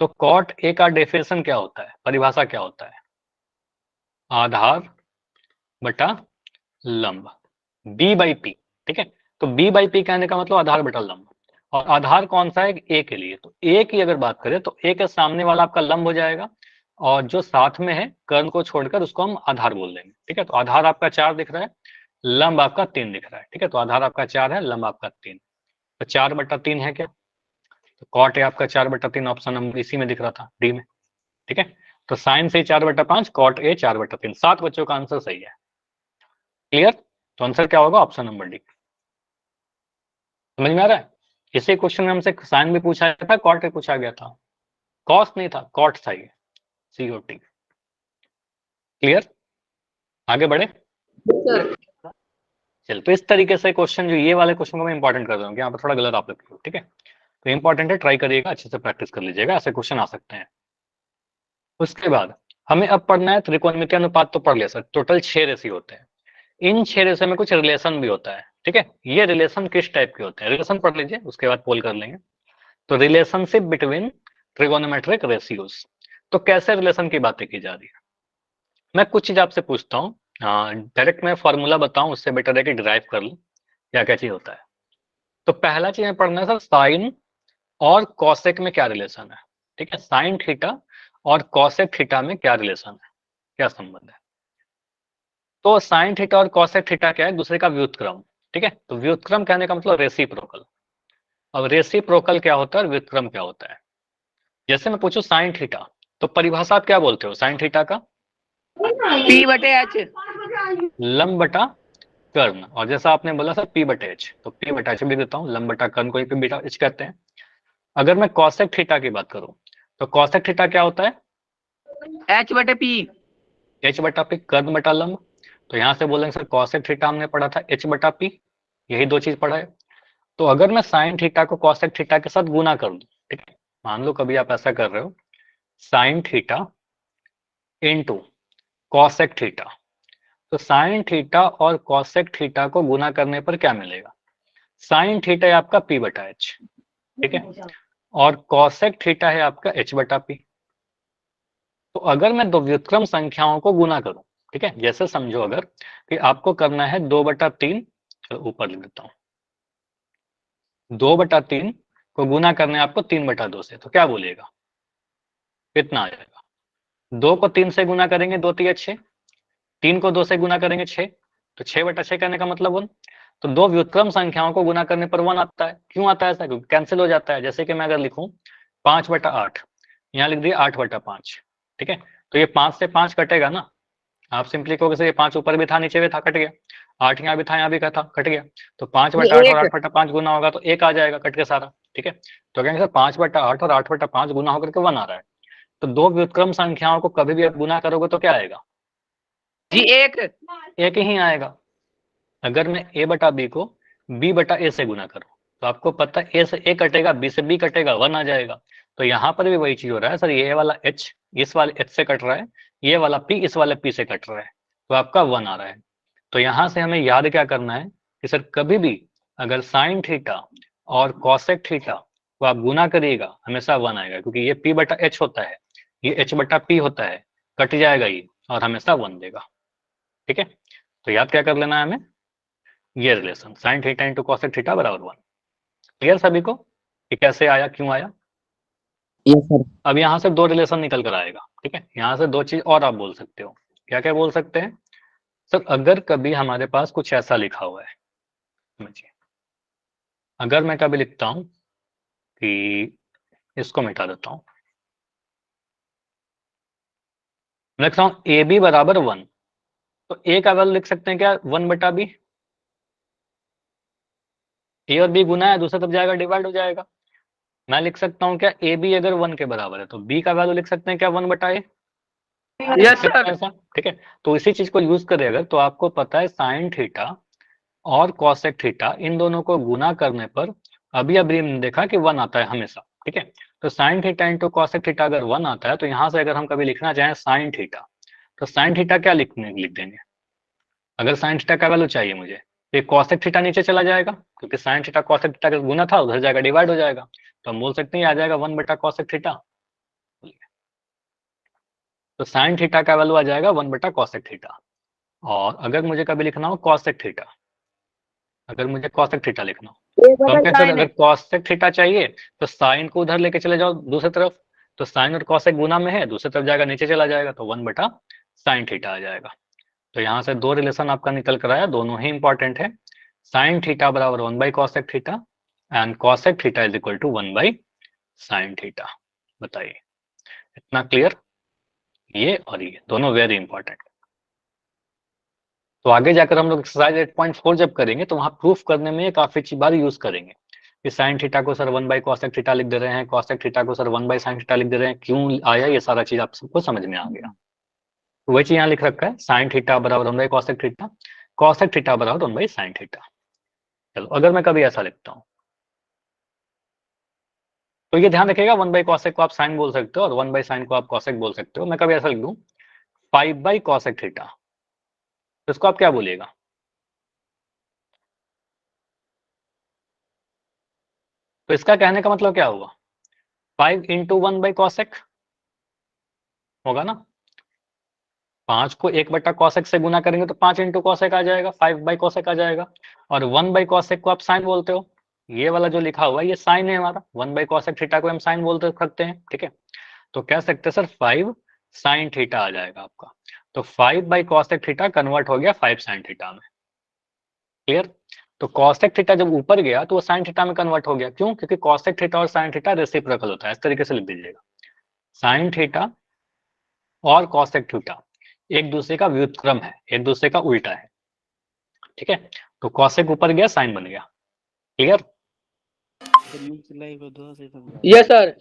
तो कॉट A का डेफिनेशन क्या होता है, परिभाषा क्या होता है, आधार बटा लंब, B/P। ठीक है, तो B/P कहने का मतलब आधार बटा लंब, और आधार कौन सा है, A के लिए। तो A की अगर बात करें तो A के सामने वाला आपका लंब हो जाएगा, और जो साथ में है कर्ण को छोड़कर उसको हम आधार बोल देंगे। ठीक है, तो आधार आपका 4 दिख रहा है, लंब आपका 3 दिख रहा है। ठीक है, तो आधार आपका 4 है, लंब आपका 3, तो 4/3 है क्या, तो कॉट A आपका 4/3 ऑप्शन नंबर इसी में दिख रहा था, डी में। ठीक है, तो साइन C 4/5, कॉट A 4/3, 7 बच्चों का आंसर सही है। क्लियर, तो आंसर क्या होगा, ऑप्शन नंबर डी। समझ में आ रहा है, इसी क्वेश्चन में हमसे साइन भी पूछा था, कॉट भी पूछा गया था, कॉस नहीं था, कॉट था ये, COT। क्लियर, आगे बढ़े। चल, तो इस तरीके से क्वेश्चन, जो ये वाले क्वेश्चन को मैं इंपॉर्टेंट कर रहा हूँ, यहाँ पर थोड़ा गलत आप लिख, ठीक है, तो इंपॉर्टेंट है, ट्राई करिएगा, अच्छे से प्रैक्टिस कर लीजिएगा, ऐसे क्वेश्चन आ सकते हैं। उसके बाद हमें अब पढ़ना है त्रिकोणमितीय अनुपात, तो पढ़ लिया सर, टोटल 6 रेशियो होते हैं, इन 6 रेशियो में कुछ रिलेशन भी होता है। ठीक है, ये रिलेशन किस टाइप के होते हैं, रिलेशन पढ़ लीजिए, उसके बाद पोल कर लेंगे। तो रिलेशनशिप बिटवीन ट्रिगोनोमेट्रिक रेशियोज, तो कैसे रिलेशन की बातें की जा रही है। मैं कुछ चीज आपसे पूछता हूँ, डायरेक्ट मैं फॉर्मूला बताऊं, उससे बेटर है कि डिराइव कर लूं क्या क्या चीज होता है। तो पहला चीज में पढ़ना है सर, साइन और कॉसेक में क्या रिलेशन है। ठीक है, साइन थीटा और कॉसेक थीटा में क्या रिलेशन है, क्या संबंध है। तो साइन थीटा और कॉसेक थीटा क्या है, दूसरे का व्युत्क्रम। ठीक है, तो व्युत्क्रम कहने का मतलब रेसिप्रोकल। अब रेसिप्रोकल क्या होता है और व्युत्क्रम क्या होता है। जैसे मैं पूछूं साइन थीटा, तो परिभाषा आप क्या बोलते हो साइन थीटा का, P/H। लंब बटा कर्ण, और जैसा आपने बोला सर P/H, तो P/H भी देता हूँ, लंब बटा कर्ण को ही P/H कहते हैं। अगर मैं कॉसेक थीटा की बात करूं तो कॉसेक थीटा क्या होता है, H/P। H/P, कर्ण बटा लंब। तो यहां से बोलेंगे सर कॉसेक थीटा हमने पढ़ा था H/P, यही दो चीज पढ़ा है। तो अगर मैं साइन थीटा को कॉसेक थीटा के साथ गुना कर दूं, ठीक है, मान लो कभी आप ऐसा कर रहे हो, sine theta into cosec theta, तो साइन थीटा और कॉसेक थीटा को गुना करने पर क्या मिलेगा, साइन थीटा है आपका P/H, ठीक है, और कॉसेक थीटा है आपका H/P। तो अगर मैं दो व्युत्क्रम संख्याओं को गुना करूं, ठीक है, जैसे समझो अगर कि आपको करना है 2/3, चलो ऊपर लिख देता हूं, 2/3 को गुना करना है आपको 3/2 से, तो क्या बोलिएगा, कितना आ जाएगा, 2 को 3 से गुना करेंगे 2 3 6, 3 को 2 से गुना करेंगे 6, तो 6/6 करने का मतलब 1। तो दो व्युत्क्रम संख्याओं को गुना करने पर 1 आता है, क्यों आता है ऐसा, क्योंकि कैंसिल हो जाता है। जैसे कि मैं अगर लिखूं 5/8, यहाँ लिख दिया 8/5, ठीक है, तो ये 5 से 5 कटेगा ना, आप सिंपली कहोगे सर ये 5 ऊपर भी था नीचे भी था, कट गया, 8 यहाँ भी था यहाँ भी था, कट गया, तो 5/8 और 8/5 गुना होगा तो 1 आ जाएगा कट के सारा। ठीक है, तो कहेंगे सर 5/8 और 8/5 गुना होकर के 1 आ रहा है। तो दो व्युत्क्रम संख्याओं को कभी भी आप गुना करोगे तो क्या आएगा जी 1। एक ही आएगा। अगर मैं a बटा b को b बटा a से गुना करूं तो आपको पता है a से a कटेगा, b से b कटेगा, 1 आ जाएगा। तो यहाँ पर भी वही चीज हो रहा है सर, ये वाला h इस वाले h से कट रहा है, ये वाला p इस वाले p से कट रहा है, तो आपका 1 आ रहा है। तो यहाँ से हमें याद क्या करना है कि सर कभी भी अगर साइन थीटा और कॉसेक थीटा को आप गुना करिएगा हमेशा 1 आएगा, क्योंकि ये p बटा h होता है, ये h बटा p होता है, कट जाएगा ये और हमेशा 1 देगा। ठीक है, तो याद क्या कर लेना है हमें, ये relation sine theta into cosec theta बराबर 1। क्लियर सभी को कि कैसे आया, क्यों आया? Yes sir. अब यहाँ से दो रिलेशन निकल कर आएगा। ठीक है, यहाँ से दो चीज और आप बोल सकते हो। क्या क्या बोल सकते हैं सर? अगर कभी हमारे पास कुछ ऐसा लिखा हुआ है, समझिए, अगर मैं कभी लिखता हूं कि इसको मिटा देता हूं, लिखता हूं ए बी बराबर 1, तो ए का वैल्यू लिख सकते हैं क्या, 1 बटा बी। ए और बी गुना है, दूसरी तरफ जाएगा डिवाइड हो जाएगा। मैं लिख सकता हूँ क्या, ए बी अगर 1 के बराबर है तो बी का वैल्यू लिख सकते हैं क्या, 1 बटा ए। Yes sir. ऐसा, ठीक है। तो इसी चीज को यूज करें अगर, तो आपको पता है साइन थीटा और कॉसेक थीटा इन दोनों को गुना करने पर अभी हमने देखा कि 1 आता है हमेशा। ठीक है, तो sine theta into cosec theta अगर 1 आता है तो यहाँ से अगर हम कभी लिखना चाहें साइन थीटा, तो साइन थीटा क्या लिख देंगे, अगर साइन थीटा का वैल्यू चाहिए मुझे तो ये कॉसेक थीटा नीचे चला जाएगा, क्योंकि साइन थीटा कॉसेक थीटा का गुना था, उधर जाएगा डिवाइड हो जाएगा, तो हम बोल सकते हैं आ जाएगा 1 बटा कॉसेक थीटा। तो साइन थीटा का वैल्यू आ जाएगा 1 बटा कॉसेक थीटा। और अगर मुझे कभी लिखना हो कॉसेक थीटा, अगर मुझे कॉसेक थीटा लिखना हो तो हम कैसे, अगर कॉसेक थीटा चाहिए तो साइन को उधर लेके चले जाओ दूसरी तरफ, तो साइन और कॉसेक गुना में है, दूसरी तरफ जाएगा नीचे चला जाएगा, तो 1 बटा साइन थीटा आ जाएगा। तो यहाँ से दो रिलेशन आपका निकल कर आया, दोनों ही इंपॉर्टेंट है। साइन थीटा बराबर 1 by cosec theta and cosec theta is equal to 1 by sine theta. बताइए, इतना क्लियर? ये और ये दोनों वेरी इंपॉर्टेंट। तो आगे जाकर हम लोग एक्सरसाइज 8.4 जब करेंगे तो वहां प्रूफ करने में काफी बार यूज करेंगे कि साइन थीटा को सर 1 बाई कॉसेक थीटा लिख दे रहे हैं, कॉसेक थीटा को सर 1 बाई साइन थीटा लिख दे रहे हैं, क्यों आया ये सारा चीज आप सबको समझ में आ गया। तो वही चीज यहाँ लिख रखा है, साइन थीटा बराबर 1 by cosec theta, cosec theta बराबर 1 बाई साइन थीटा। चलो अगर मैं कभी ऐसा लिखता हूँ तो ये ध्यान रखिएगा, 1 बाई कॉसेक को आप साइन बोल सकते हो और 1 बाई साइन को आप कॉसेक बोल सकते हो। मैं कभी ऐसा लिख दूं 5 बाई कॉसेक थीटा, तो इसको आप क्या बोलिएगा? तो इसका कहने का मतलब क्या होगा, 5 इंटू 1 बाई कॉसेक होगा ना, 5 को 1 बटा कॉसेक से गुना करेंगे तो 5 इंटू कॉसेक आ जाएगा, 5 बाई कॉसेक आ जाएगा। और 1 बाई कॉसेक को आप साइन बोलते हो, ये वाला जो लिखा हुआ है ये साइन है हमारा, 1 बाई कॉसेक थीटा को हम साइन बोलते सकते हैं। ठीक है, तो कह सकते हैं सर 5 साइन थीटा आ जाएगा आपका। तो 5 बाई कॉसेक थीटा कन्वर्ट हो गया 5 साइन थीटा में। क्लियर? तो कॉसेक थीटा जब ऊपर गया तो वो साइन थीटा में कन्वर्ट हो गया, क्यों? क्योंकि कॉसेक थीटा और साइन थीटा रेसिप्रोकल होता है। इस तरीके से लिख दीजिएगा, साइन थीटा और कॉसेक थीटा एक दूसरे का व्युत्क्रम है, एक दूसरे का उल्टा है। ठीक है, तो कॉसेक ऊपर गया, साइन बन गया। क्लियर? Yes sir.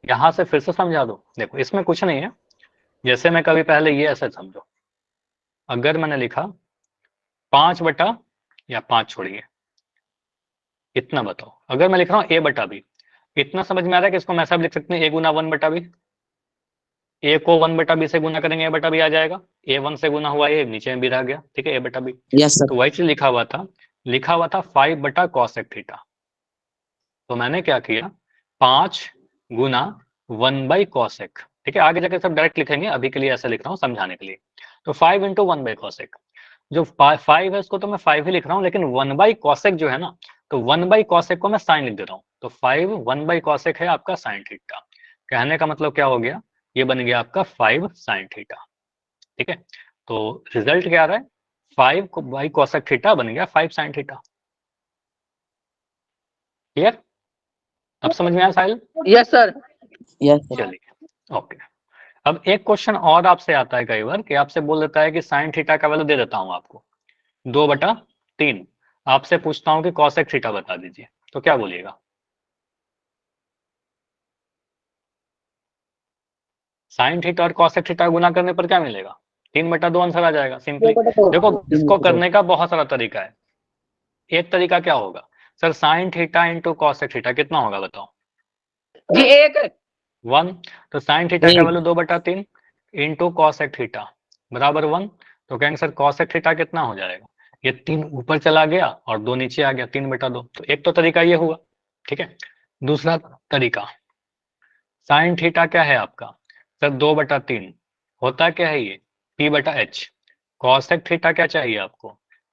यहां से फिर से समझा दो, देखो इसमें कुछ नहीं है। जैसे मैं कभी पहले ये ऐसे समझो, अगर मैंने लिखा 5 बटा या 5 छोड़िए, इतना बताओ, अगर मैं लिख रहा हूँ ए बटा बी, इतना समझ में आ रहा है कि इसको मैं ऐसा भी लिख सकते हैं ए गुना 1 बटा बी। ए को 1 बटा बी से गुना करेंगे ए बटा बी आ जाएगा, ए 1 से गुना हुआ ए नीचे में भी रह गया। ठीक है, ए बटा बी। Yes sir. तो वही चीज लिखा हुआ था 5 बटा कॉसेक थीटा। तो मैंने क्या किया, 5 गुना 1 बाई कॉसेक। ठीक है, आगे जाकर सब डायरेक्ट लिखेंगे, अभी के लिए ऐसा लिख रहा हूँ समझाने के लिए। तो 5 इंटू 1 बाई कॉसेक, जो 5 है उसको तो मैं 5 ही लिख रहा हूँ, लेकिन 1 बाई कॉसेक जो है ना, तो 1 बाई कॉसेक को मैं साइन लिख दे रहा हूँ। तो 5 1 बाई कॉसेक है आपका साइन थीटा। कहने का मतलब क्या हो गया, ये बन गया आपका 5 साइन थीटा। ठीक है, तो रिजल्ट क्या आ रहा है, 5 बाई कॉसेक थीटा बन गया 5 साइन थीटा। क्लियर? अब समझ में आया Sahil? Yes sir. Yes sir. चलिए ओके। अब एक क्वेश्चन और आपसे आता है कई बार कि आपसे बोल देता है कि साइन थीटा का वैल्यू दे देता हूं आपको 2/3, आपसे पूछता हूं कि कॉसेक थीटा बता दीजिए, तो क्या बोलिएगा? साइन थीटा और कॉसेक थीटा गुना करने पर क्या मिलेगा? 3/2 आंसर आ जाएगा सिंपली। देखो इसको करने का बहुत सारा तरीका है। एक तरीका क्या होगा sir, sine theta into cosec theta कितना होगा बताओ? जी 1 1। तो साइन थीटा का वैल्यू 2/3 इंटू कॉसेक थीटा बराबर 1। तो कहेंगे सर कॉसेक थीटा कितना हो जाएगा? ये 3 ऊपर चला गया और 2 नीचे आ गया, 3/2। तो एक तो तरीका ये हुआ, ठीक है। दूसरा तरीका, साइन थीटा क्या है आपका सर 2/3 होता क्या है ये p/h। कॉसेक थीटा क्या चाहिए आपको?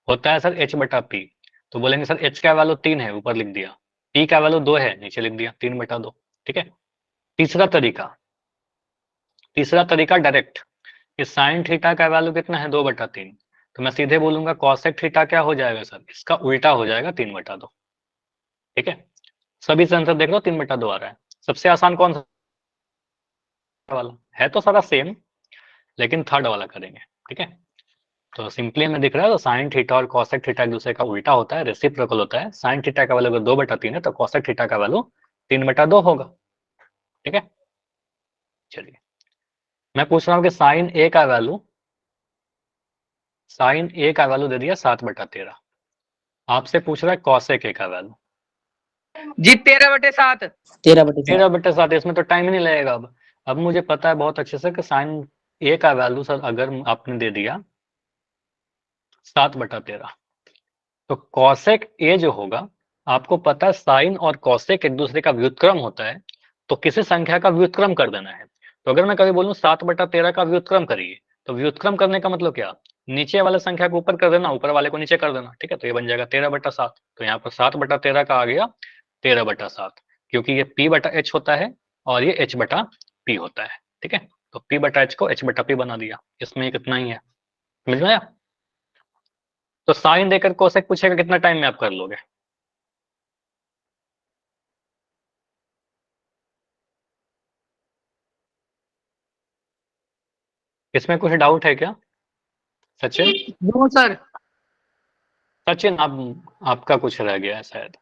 होता है सर h/p। तो बोलेंगे सर h का वैल्यू 3 है, ऊपर लिख दिया, p का वैल्यू 2 है, नीचे लिख दिया 3/2, ठीक है। तीसरा तरीका डायरेक्ट, कि साइन थीटा का वैल्यू कितना है 2/3, तो मैं सीधे बोलूंगा कॉसेक थीटा क्या हो जाएगा सर, इसका उल्टा हो जाएगा 3/2, ठीक है। सभी से आंसर देख लो 3/2 आ रहा है। सबसे आसान कौन सा वाला है? तो सारा सेम, लेकिन थर्ड वाला करेंगे, ठीक है। तो सिंपली हमें दिख रहा है तो साइन थीटा और कॉसेक थीटा एक दूसरे का उल्टा होता है, रेसिप्रोकल होता है। साइन थीटा का वैल्यू अगर 2/3 है तो कॉसेक थीटा का वैल्यू 3/2 होगा, ठीक है। चलिए मैं पूछ रहा हूँ कि साइन ए का वैल्यू दे दिया 7/13। आपसे पूछ रहा है कॉसेक ए का वैल्यू जी 13/7 13/7। इसमें तो टाइम ही नहीं लगेगा। अब मुझे पता है बहुत अच्छे से कि साइन ए का वैल्यू सर अगर आपने दे दिया 7/13, तो कॉसेक ए जो होगा, आपको पता है साइन और कॉसेक एक दूसरे का व्युत्क्रम होता है, तो किसी संख्या का व्युत्क्रम कर देना है। तो अगर मैं कभी बोलूं 7/13 का व्युत्क्रम करिए, तो व्युत्क्रम करने का मतलब क्या, नीचे वाले संख्या को ऊपर कर देना, ऊपर वाले को नीचे कर देना, ठीक है। तो ये बन जाएगा 13/7। तो यहाँ पर 7/13 का आ गया 13/7, क्योंकि ये p/h होता है और ये h/p होता है, ठीक है। तो p/h को h/p बना दिया, इसमें कितना ही है, समझ में आया? तो साइन देकर कोसेक पूछेगा कितना टाइम में आप कर लोगे? इसमें कुछ डाउट है क्या सचिन? No sir. सचिन आपका कुछ रह गया है शायद,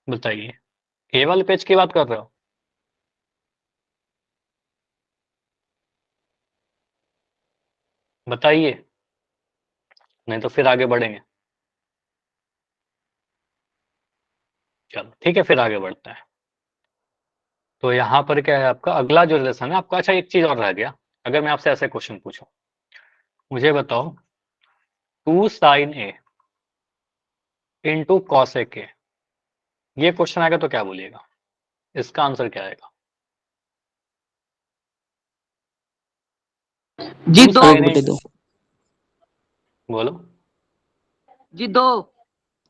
बताइए। ए वाले पेज की बात कर रहे हो? बताइए, नहीं तो फिर आगे बढ़ेंगे। चलो ठीक है, फिर आगे बढ़ते हैं। तो यहाँ पर क्या है आपका अगला जो रिलेशन है आपका। अच्छा एक चीज और रह गया, अगर मैं आपसे ऐसे क्वेश्चन पूछूं, मुझे बताओ 2 sine A into cosec A, ये क्वेश्चन आएगा तो क्या बोलिएगा, इसका आंसर क्या आएगा? जी 2 2 साइन ए, 2 बोलो। जी 2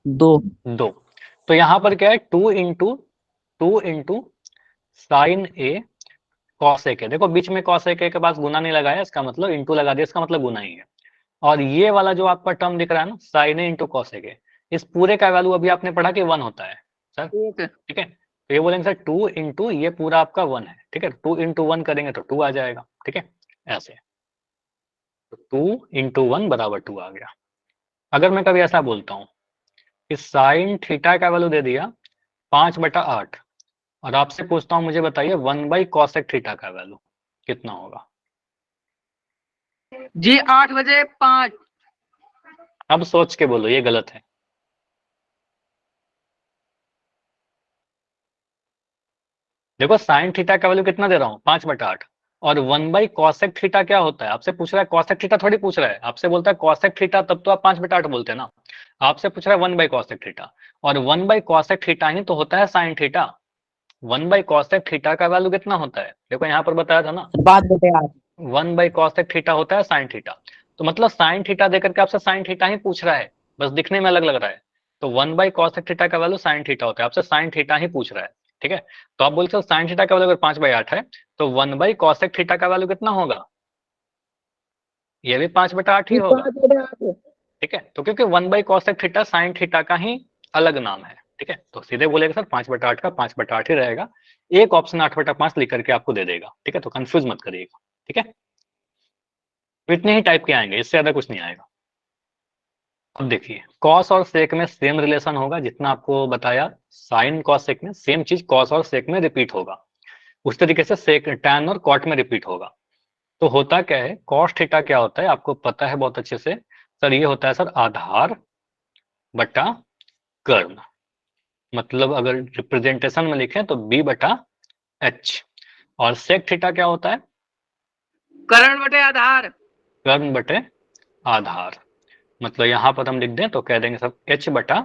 2। तो यहाँ पर क्या है 2 इंटू साइन ए कॉसेक ए। देखो बीच में कॉसेक ए के पास गुना नहीं लगाया, इसका मतलब इंटू लगा दिया, इसका मतलब गुना ही है। और ये वाला जो आपका टर्म दिख रहा है ना sine A into cosec A, इस पूरे का वैल्यू अभी आपने पढ़ा कि 1 होता है सर, 1 ठीक है। तो ये बोलेंगे सर 2 इंटू ये पूरा आपका 1 है, ठीक है। 2 इंटू 1 करेंगे तो 2 आ जाएगा, ठीक है, ऐसे। तो 2 इंटू 1 बराबर 2 आ गया। अगर मैं कभी ऐसा बोलता हूँ कि साइन थीटा का वैल्यू दे दिया 5/8, और आपसे पूछता हूँ मुझे बताइए 1/कॉसेक थीटा का वैल्यू कितना होगा? जी 8/5 अब सोच के बोलो, ये गलत है। देखो साइन थीटा का वैल्यू कितना दे रहा हूँ 5/8, और 1/कॉसेक थीटा क्या होता है, आपसे पूछ रहा है कॉसेक थीटा थोड़ी पूछ रहा है, आपसे बोलता है कॉसेक थीटा, तब तो आप 5/8 बोलते हैं ना। आपसे पूछ रहा है 1/कॉसेक थीटा, और 1/कॉसेक थीटा ही तो होता है साइन थीटा। 1/कॉसेक थीटा का वैल्यू कितना होता है, देखो यहाँ पर बताया था ना 5/8 1/कॉसेक थीटा होता है साइन थीटा। तो मतलब साइन थीटा देकर के आपसे साइन थीटा ही पूछ रहा है, बस दिखने में अलग लग रहा है। तो 1/कॉसेक थीटा का वैल्यू साइन थीटा होता है, आपसे साइन थीटा ही पूछ रहा है, ठीक है। तो आप बोलते हो साइन थीटा का वैल्यू अगर 5/8 है, तो 1/कॉसेक थीटा का वैल्यू कितना होगा? ये भी 5/8 ही जी होगा, 5/8 ठीक है। तो क्योंकि 1/कॉसेक थीटा साइन थीटा का ही अलग नाम है, ठीक है। तो सीधे बोलेगा सर 5/8 का 5/8 ही रहेगा। एक ऑप्शन 8/5 लिख करके आपको दे देगा, ठीक है। तो कंफ्यूज मत करिएगा, ठीक है। इतने ही टाइप के आएंगे, इससे ज्यादा कुछ नहीं आएगा। अब देखिए कॉस और सेक में सेम रिलेशन होगा, जितना आपको बताया साइन कॉस सेक में सेम चीज कॉस और सेक में रिपीट होगा, उस तरीके से सेक टैन और कॉट में रिपीट होगा। तो होता क्या है, कॉस थीटा क्या होता है आपको पता है बहुत अच्छे से सर, ये होता है सर आधार बटा कर्ण। मतलब अगर रिप्रेजेंटेशन में लिखें तो b बटा h। और सेक थीटा क्या होता है, कर्ण बटे आधार। कर्ण बटे आधार। मतलब यहां पर हम लिख दें तो कह देंगे सब h बटा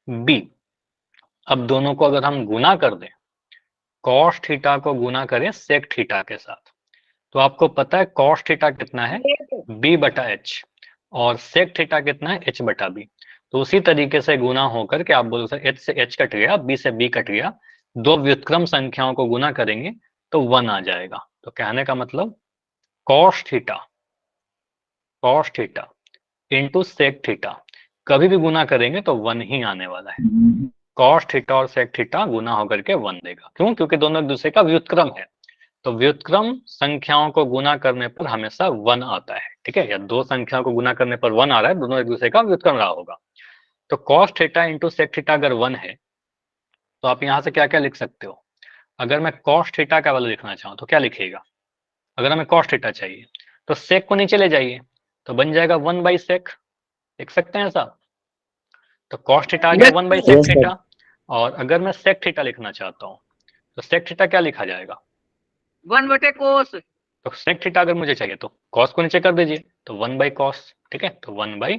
b। अब दोनों को अगर हम गुना कर दें, कॉस थीटा को गुना करें सेक थीटा के साथ, तो आपको पता है कॉस थीटा कितना है b बटा h और सेक थीटा कितना है h बटा b। तो उसी तरीके से गुना होकर के आप बोलो सर h से h कट गया, b से b कट गया, दो व्युत्क्रम संख्याओं को गुना करेंगे तो 1 आ जाएगा। तो कहने का मतलब cos theta into sec theta कभी भी गुना करेंगे तो 1 ही आने वाला है। कॉस थीटा और सेक थीटा गुना होकर के 1 देगा। क्यों? क्योंकि दोनों एक दूसरे का व्युत्क्रम है। तो व्युत्क्रम संख्याओं को गुना करने पर हमेशा 1 आता है, ठीक है, या दो संख्याओं को गुना करने पर 1 आ रहा है, दोनों एक दूसरे का व्युत्क्रम रहा होगा। तो cos theta into sec theta अगर 1 है तो आप यहाँ से क्या क्या लिख सकते हो। अगर मैं कॉस थीटा का वैल्यू लिखना चाहूँ तो क्या लिखिएगा, अगर हमें कॉस थीटा चाहिए तो सेक को नीचे ले जाइए तो बन जाएगा 1 बाई सेक, लिख सकते हैं ऐसा। तो कॉस थीटा आ गया 1 by sec Yes, sir. Theta. और अगर मैं सेक थीटा लिखना चाहता हूँ तो सेक थीटा क्या लिखा जाएगा, 1 बटे कोस। तो सेक थीटा अगर मुझे चाहिए तो कॉस को नीचे कर दीजिए तो 1 बाई कॉस, ठीक है, तो 1 बाई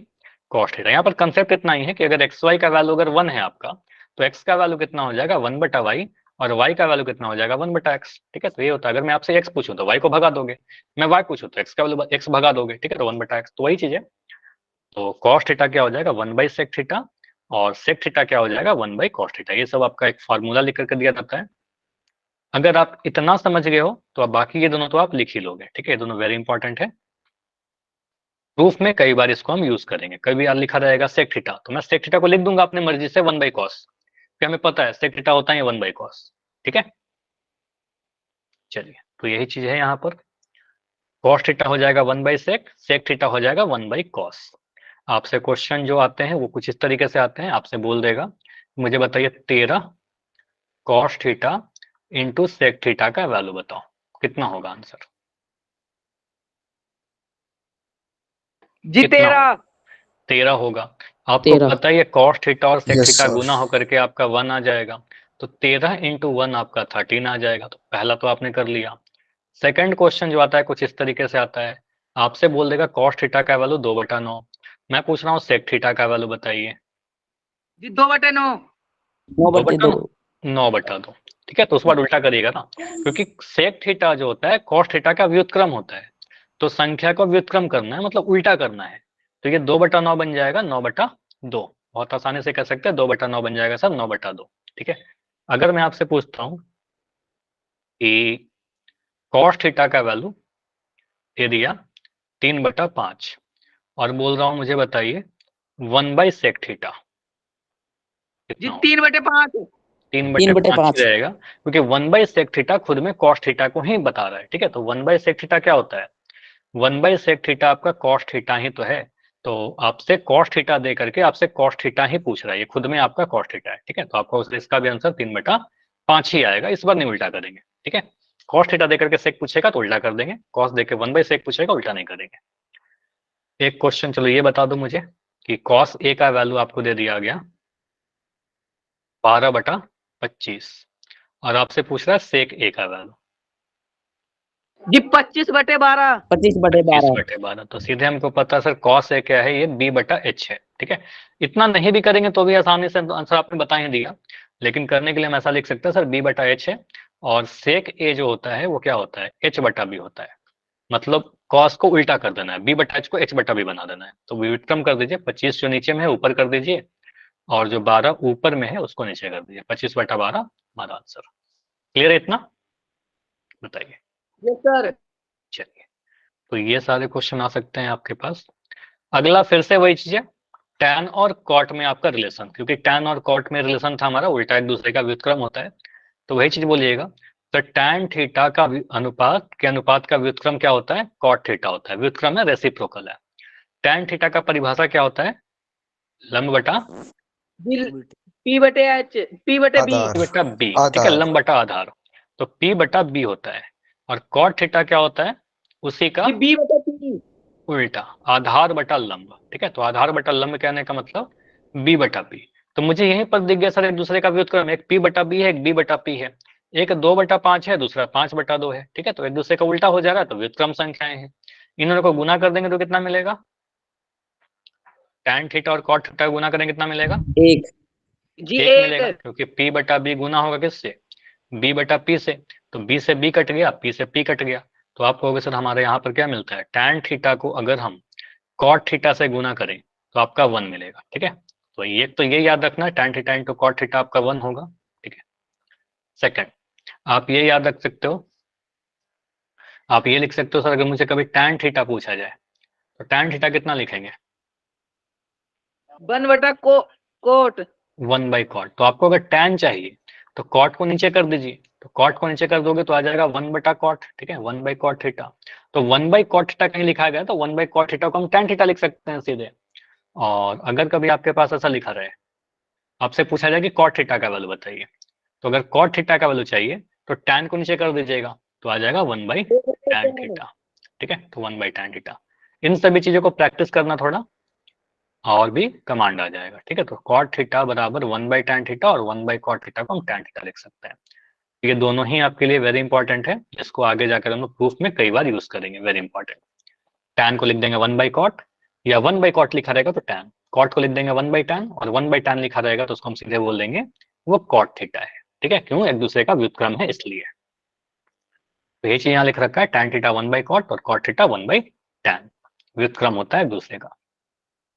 कॉस थीटा। यहाँ पर कंसेप्ट इतना ही है कि अगर एक्स वाई का वैल्यू अगर 1 है आपका तो एक्स का वैल्यू कितना हो जाएगा 1 बटा वाई और वाई का वैल्यू कितना हो जाएगा 1 बटा एक्स, ठीक है। तो ये होता है अगर मैं आपसे एक्स पूछूं तो वाई को भगा दोगे, मैं वाई पूछूं तो एक्स का वैल्यू एक्स भगा दोगे, ठीक है, तो 1 बटा एक्स, तो वही चीज है। तो कॉस थीटा क्या हो जाएगा 1 बाई सेक थीटा और सेक थीटा क्या हो जाएगा 1 बाई कॉस थीटा। ये सब आपका एक फॉर्मूला लिख करके दिया जाता है। अगर आप इतना समझ गए हो तो अब बाकी ये दोनों तो आप लिख ही लोगे, ठीक है, ये दोनों वेरी इंपॉर्टेंट है। प्रूफ में कई बार इसको हम यूज करेंगे। कभी यार लिखा रहेगा सेक थीटा तो मैं सेक थीटा को लिख दूंगा अपनी मर्जी से 1 बाई कॉस, फिर हमें पता है सेक थीटा होता है 1 बाई कॉस, ठीक है। चलिए, तो यही चीज है यहाँ पर, कॉस थीटा हो जाएगा 1 बाई सेक, सेक थीटा हो जाएगा 1 बाई कॉस। आपसे क्वेश्चन जो आते हैं वो कुछ इस तरीके से आते हैं, आपसे बोल देगा मुझे बताइए 13 cos theta into sec theta का वैल्यू बताओ, कितना होगा आंसर। जी कितना 13। 13 होगा। आपको 13 पता ही है कॉस थीटा और सेक Yes, थीटा sir. गुना होकर के आपका 1 आ जाएगा। तो 13 इंटू 1 आपका 13 आ जाएगा। तो पहला तो आपने कर लिया। सेकंड क्वेश्चन जो आता है कुछ इस तरीके से आता है, आपसे बोल देगा कॉस थीटा का वैल्यू 2/9। मैं पूछ रहा हूँ सेक थीटा का वैल्यू बताइए। जी 2 बटे 9। 9/2 9/2, ठीक है। तो उस बार उल्टा करिएगा ना, क्योंकि सेक थीटा जो होता है कॉस थीटा का व्युत्क्रम होता है, तो संख्या को व्युत्क्रम करना है मतलब उल्टा करना है। तो ये 2/9 बन जाएगा 9/2। बहुत आसानी से कह सकते हैं 2/9 बन जाएगा सर 9/2, ठीक है। अगर मैं आपसे पूछता हूँ कि कॉस थीटा का वैल्यू दे दिया 3/5 और बोल रहा हूँ मुझे बताइए 1 बाई सेक थीटा जी कितना होगा? 3 बटे 5। 3/5 ही रहेगा, क्योंकि 1 बाई सेक थीटा खुद में कॉस थीटा को ही बता रहा है, ठीक है। तो 1 बाई सेक थीटा क्या होता है, 1 बाई सेक थीटा आपका कॉस थीटा ही तो है। तो आपसे कॉस थीटा दे करके आपसे कॉस थीटा ही पूछ रहा है, ये खुद में आपका कॉस थीटा है, ठीक है। तो आपका इसका भी आंसर 3/5 ही आएगा। इस बार नहीं उल्टा करेंगे, ठीक है। कॉस थीटा दे करके सेक पूछेगा तो उल्टा कर देंगे, कॉस देके 1 बाई सेक पूछेगा उल्टा नहीं करेंगे। एक क्वेश्चन चलो ये बता दो मुझे कि कॉस ए का वैल्यू आपको दे दिया गया 12/25 और आपसे पूछ रहा है सेक ए का वैल्यू जी 25/12। 25/12 25/12। तो सीधे हमको पता है सर कॉस ए क्या है, ये b/h है, ठीक है। इतना नहीं भी करेंगे तो भी आसानी से आंसर आपने बता ही दिया, लेकिन करने के लिए हम ऐसा लिख सकते हैं सर b/h है और सेक ए जो होता है वो क्या होता है h/b होता है। मतलब कॉस को उल्टा कर देना है, b/h को h/b बना देना है। तो व्युत्क्रम कर दीजिए, 25 जो नीचे में है ऊपर कर दीजिए और जो 12 ऊपर में है उसको नीचे कर दीजिए, 25/12 हमारा आंसर। क्लियर है इतना, बताइए। Yes sir. चलिए, तो ये सारे क्वेश्चन आ सकते हैं आपके पास। अगला फिर से वही चीज है, टैन और कॉट में आपका रिलेशन, क्योंकि टैन और कॉट में रिलेशन था हमारा उल्टा एक दूसरे का व्युत्क्रम होता है। तो वही चीज बोलिएगा, तो टैन थीटा का अनुपात के अनुपात का व्युत्क्रम क्या होता है, कॉट थीटा होता है। व्युत्क्रम है, रेसिप्रोकल है। टैन थीटा का परिभाषा क्या होता है, लंब बटा P बटे H, P बटे B। आधार। P बटा B, ठीक है, आधार। लंब बटा आधार। तो P बटा B होता है। और कॉट थीटा क्या होता है, उसी का जी बी बटा पी। उल्टा, आधार बटा लंब। ठीक है, तो आधार बटा लंब कहने का मतलब बी बटा पी। तो मुझे यहीं पर दिख गया सर एक दूसरे का व्युत्क्रम, एक पी बटा बी है, एक बी बटा पी है, एक 2/5 है, दूसरा 5/2 है। ठीक है, तो एक दूसरे का उल्टा हो जा रहा है, तो व्युत्क्रम संख्याएं हैं। इन को गुना कर देंगे तो कितना मिलेगा, tan थीटा और cot थीटा गुना करेंगे कितना मिलेगा, एक। जी एक एक। मिलेगा, क्योंकि p बटा b गुना होगा किससे, b बटा p से। तो b से b कट गया, p से p कट गया, तो आप कहोगे सर हमारे यहाँ पर क्या मिलता है, tan थीटा को अगर हम cot थीटा से गुना करें तो आपका 1 मिलेगा। ठीक है, तो ये याद रखना है, tan theta into cot theta आपका 1 होगा। ठीक है, सेकंड आप ये याद रख सकते हो, आप ये लिख सकते हो सर अगर मुझे कभी tan थीटा पूछा जाए तो tan थीटा कितना लिखेंगे, 1 बटा कोट। 1/cot। तो आपको अगर tan चाहिए तो cot को नीचे कर दीजिए, तो cot को नीचे कर दोगे तो आ जाएगा 1/cot। ठीक है, 1/cot थीटा। तो 1/cot थीटा कहीं लिखा गया तो 1/cot थीटा को हम tan थीटा लिख सकते हैं सीधे। और अगर कभी आपके पास ऐसा लिखा रहे, आपसे पूछा जाए कि cot थीटा का वैल्यू बताइए, तो अगर cot थीटा का वैल्यू चाहिए तो tan को नीचे कर दीजिएगा, तो आ जाएगा 1/tan थीटा। ठीक है, तो 1/tan थीटा। इन सभी चीजों को प्रैक्टिस करना थोड़ा, और भी कमांड आ जाएगा। ठीक है, तो cot थीटा बराबर 1/tan थीटा और 1/cot थीटा को हम tan थीटा लिख सकते हैं। ये दोनों ही आपके लिए वेरी इंपॉर्टेंट है, जिसको आगे जाकर हम लोग प्रूफ में कई बार यूज करेंगे, वेरी इंपॉर्टेंट। tan को लिख देंगे 1/cot, या 1/cot लिखा रहेगा तो tan, cot को लिख देंगे 1/tan, और 1/tan लिखा रहेगा तो उसको हम सीधे बोल देंगे वो cot थीटा है। ठीक है, क्यों, एक दूसरे का व्युत्क्रम है इसलिए। तो ये चीज यहाँ लिख रखा है, tan थीटा 1/cot और cot थीटा 1/tan, व्युत्क्रम होता है एक दूसरे का।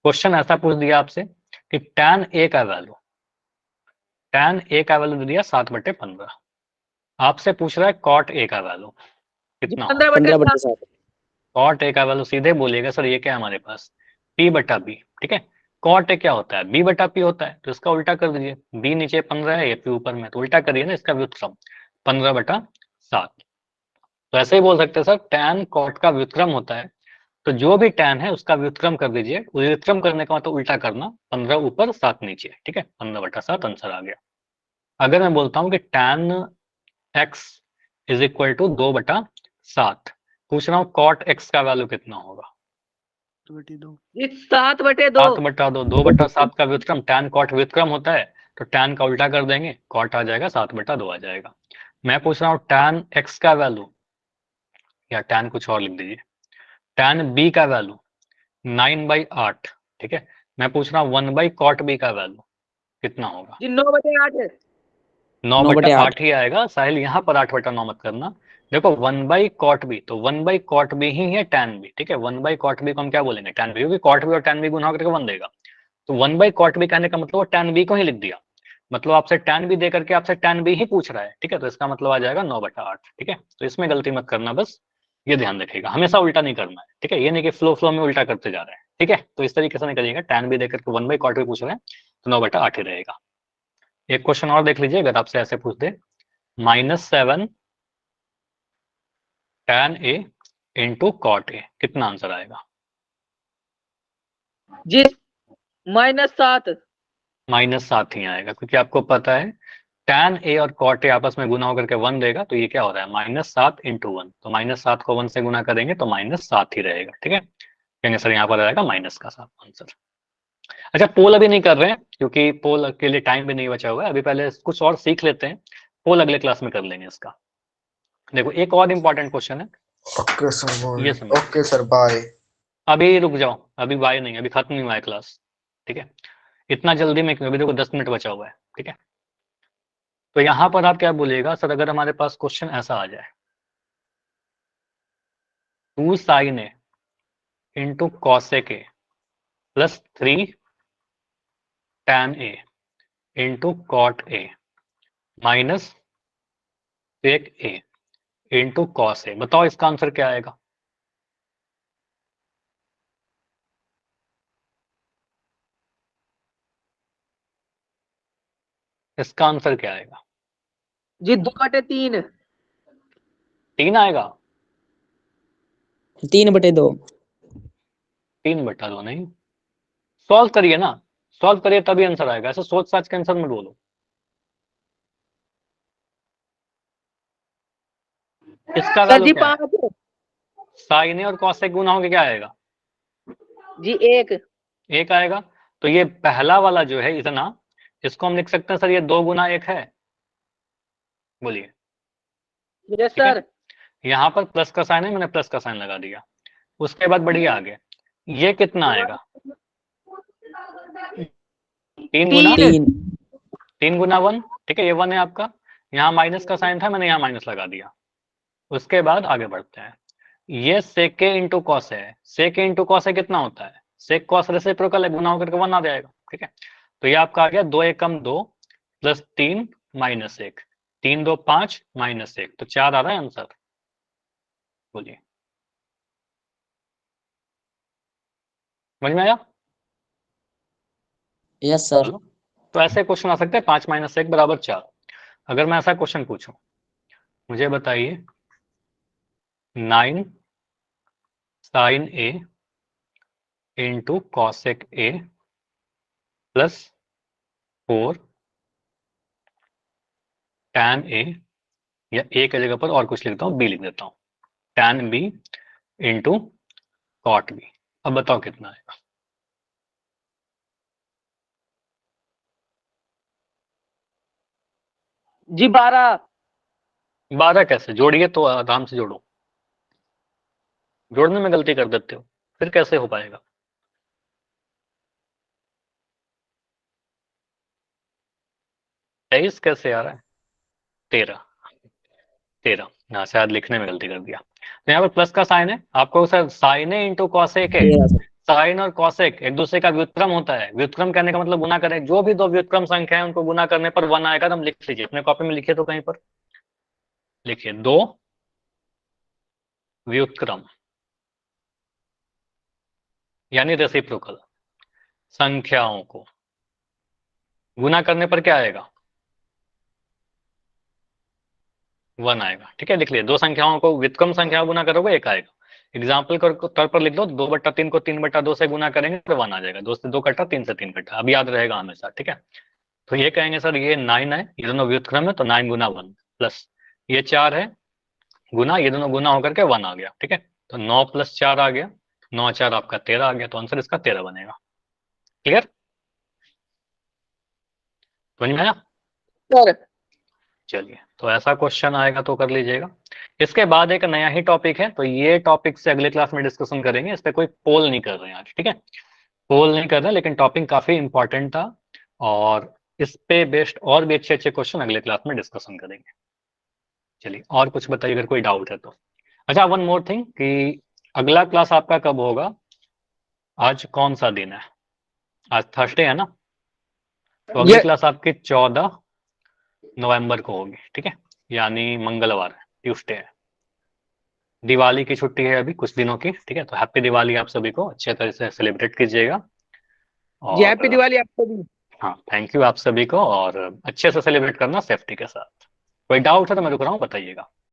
क्वेश्चन ऐसा पूछ दिया आपसे कि tan a का वैल्यू, tan a का वैल्यू दे दिया 7/15, आपसे पूछ रहा है cot a का वैल्यू जी कितना 15 होगा। बटा 15/7। cot a का वैल्यू सीधे बोलिएगा सर ये क्या है हमारे पास, p बटा b। ठीक है, cot a क्या होता है, b बटा p होता है, तो इसका उल्टा कर दीजिए, b नीचे 15 है, ये p ऊपर में, तो उल्टा करिए ना इसका व्युत्क्रम, 15/7। तो ऐसे ही बोल सकते हैं सर tan cot का व्युत्क्रम होता है, तो जो भी tan है उसका व्युत्क्रम कर दीजिए, व्युत्क्रम करने का मतलब उल्टा करना, 15 ऊपर 7 नीचे। ठीक है, 15/7 आंसर आ गया। अगर मैं बोलता हूं कि tan x is equal to 2/7, पूछ रहा हूं cot x का वैल्यू कितना होगा, जी 7/2। 7/2, 2/7 का व्युत्क्रम, tan cot व्युत्क्रम होता है, तो tan का उल्टा कर देंगे, cot आ जाएगा, 7/2 आ जाएगा। मैं पूछ रहा हूँ tan x का वैल्यू, या tan कुछ और लिख दीजिए, tan b का वैल्यू 9/8। ठीक है, मैं पूछ रहा हूँ 1/cot b का वैल्यू कितना होगा, जी 9/8 है। 9/8 9/8। ही आएगा साहिल, यहाँ पर 8/9 मत करना। देखो 1/cot b, तो 1/cot b ही है tan b। ठीक है, 1/cot b को हम क्या बोलेंगे, tan b, क्योंकि cot b और tan b गुना करके 1 देगा, तो 1/cot b कहने का मतलब वो tan b को ही लिख दिया, मतलब आपसे tan b दे करके आपसे tan b ही पूछ रहा है। ठीक है, तो इसका मतलब आ जाएगा 9/8। ठीक है, तो इसमें गलती मत करना, बस ये ध्यान रखिएगा, हमेशा उल्टा नहीं करना है। ठीक है, ये नहीं कि फ्लो में उल्टा करते जा रहे हैं। ठीक है, तो इस तरीके से नहीं करिएगा, tan b दे करके 1/cot b पूछ रहे हैं तो 9/8 ही रहेगा। एक क्वेश्चन और देख लीजिए, अगर आपसे ऐसे पूछ दे, -7 tan a into cot a, कितना आंसर आएगा, जी -7। -7 ही आएगा, क्योंकि आपको पता है tan a और cot a आपस में गुना होकर के 1 देगा, तो ये क्या हो रहा है, -7 इंटू 1, तो -7 को 1 से गुना करेंगे तो -7 ही रहेगा। ठीक है, कहेंगे सर यहाँ पर आएगा -7 आंसर। अच्छा, पोल अभी नहीं कर रहे हैं क्योंकि पोल के लिए टाइम भी नहीं बचा हुआ है, अभी पहले कुछ और सीख लेते हैं, पोल अगले क्लास में कर लेंगे इसका। देखो एक और इम्पोर्टेंट क्वेश्चन है, ओके सर ये समझो। Okay sir bye. अभी रुक जाओ, अभी बाय नहीं, अभी खत्म नहीं हुआ है क्लास। ठीक है, इतना जल्दी में क्यों, अभी देखो 10 मिनट बचा हुआ है। ठीक है, तो यहाँ पर आप क्या बोलिएगा सर, अगर हमारे पास क्वेश्चन ऐसा आ जाए, 2 sin a into cosec A plus 3 tan a into cot a minus sec a into cos a, बताओ इसका आंसर क्या आएगा, इसका आंसर क्या आएगा, जी 2/3। 3 आएगा, 3/2। 3/2 नहीं, सॉल्व करिए ना, सॉल्व करिए तभी आंसर आएगा, ऐसे सोच साच के आंसर मत बोलो। इसका सर वैल्यू जी क्या है, 5। साइन ए और कॉस ए गुना होके क्या आएगा? जी एक। एक आएगा। तो ये पहला वाला जो है इतना, इसको हम लिख सकते हैं सर ये 2 गुना 1 है। बोलिए। यस ठीक है? सर। यहाँ पर प्लस का साइन है, मैंने प्लस का साइन लगा दिया। उसके बाद बढ़िए आगे, ये कितना आएगा? 3 गुना तीन। 3 गुना 1। ठीक है, ये 1 है आपका। यहाँ माइनस का साइन था, मैंने यहाँ माइनस लगा दिया। उसके बाद आगे बढ़ते हैं। ये सेक ए इंटू कॉस है। सेक ए इंटू कॉस है कितना होता है? सेक कॉस रेसिप्रोकल है, गुना होकर के 1 आ जाएगा। ठीक है, तो ये आपका आ गया 2 एकम 2 प्लस 3 माइनस 1। 3 2 5 माइनस 1, तो 4 आ रहा है आंसर। बोलिए, समझ में आया? Yes sir. चलो, तो ऐसे क्वेश्चन आ सकते हैं 5 माइनस 1 बराबर 4। अगर मैं ऐसा क्वेश्चन पूछूं, मुझे बताइए 9 sine A into cosec A plus 4 tan A, या ए की जगह पर और कुछ लिखता हूँ, बी लिख देता हूँ, tan B into cot B. अब बताओ कितना आएगा? जी 12। 12 कैसे जोड़िए? तो आराम से जोड़ो, जोड़ने में गलती कर देते हो, फिर कैसे हो पाएगा? तेईस कैसे आ रहा है? 13। 13, हाँ शायद लिखने में गलती कर दिया। तो यहाँ पर प्लस का साइन है, आपको sir sign A into cosec है। 13 सर। साइन और कॉसेक एक दूसरे का व्युत्क्रम होता है। व्युत्क्रम कहने का मतलब गुना करें, जो भी दो व्युत्क्रम संख्या है उनको गुना करने पर 1 आएगा। तो हम लिख लीजिए, अपने कॉपी में लिखिए, तो कहीं पर लिखिए 2 व्युत्क्रम यानी रेसिप्रोकल संख्याओं को गुना करने पर क्या आएगा? 1 आएगा। ठीक है, लिख लिया, दो संख्याओं को व्युत्क्रम संख्याओं गुना करोगे 1 आएगा। एग्जाम्पल के तौर पर लिख दो, 2/3 को 3/2 से गुना करेंगे तो 1 आ जाएगा। 2 से 2 कटा, 3 से 3 कटा, अब याद रहेगा हमेशा। ठीक है, तो ये कहेंगे सर ये 9 है, ये दोनों व्युत्क्रम है, तो 9 गुना 1 प्लस ये 4 है गुना, ये दोनों गुना होकर के 1 आ गया। ठीक है, तो 9 + 4 आ गया, 9 4 आपका 13 आ गया, तो आंसर इसका 13 बनेगा। क्लियर? समझ में आया? सर चलिए, तो ऐसा क्वेश्चन आएगा तो कर लीजिएगा। इसके बाद एक नया ही टॉपिक है, तो ये टॉपिक से अगले क्लास में डिस्कशन करेंगे। इस पे कोई पोल नहीं कर रहे हैं आज। ठीक है, पोल नहीं कर रहे, लेकिन टॉपिक काफी इंपॉर्टेंट था, और इस पे बेस्ड और भी अच्छे अच्छे क्वेश्चन अगले क्लास में डिस्कशन करेंगे। चलिए, और कुछ बताइए अगर कोई डाउट है तो। अच्छा, वन मोर थिंग कि अगला क्लास आपका कब होगा? आज कौन सा दिन है? आज थर्सडे है ना, तो अगली क्लास आपकी 14 नवंबर को होगी। ठीक है, यानी मंगलवार है, ट्यूसडे है। दिवाली की छुट्टी है अभी कुछ दिनों की। ठीक है, तो हैप्पी दिवाली आप सभी को, अच्छे तरह से सेलिब्रेट कीजिएगा। जी हैप्पी और दिवाली आपको भी। हाँ, थैंक यू आप सभी को, और अच्छे से सेलिब्रेट करना सेफ्टी के साथ। कोई डाउट है तो मैं रुक रहा हूँ, बताइएगा।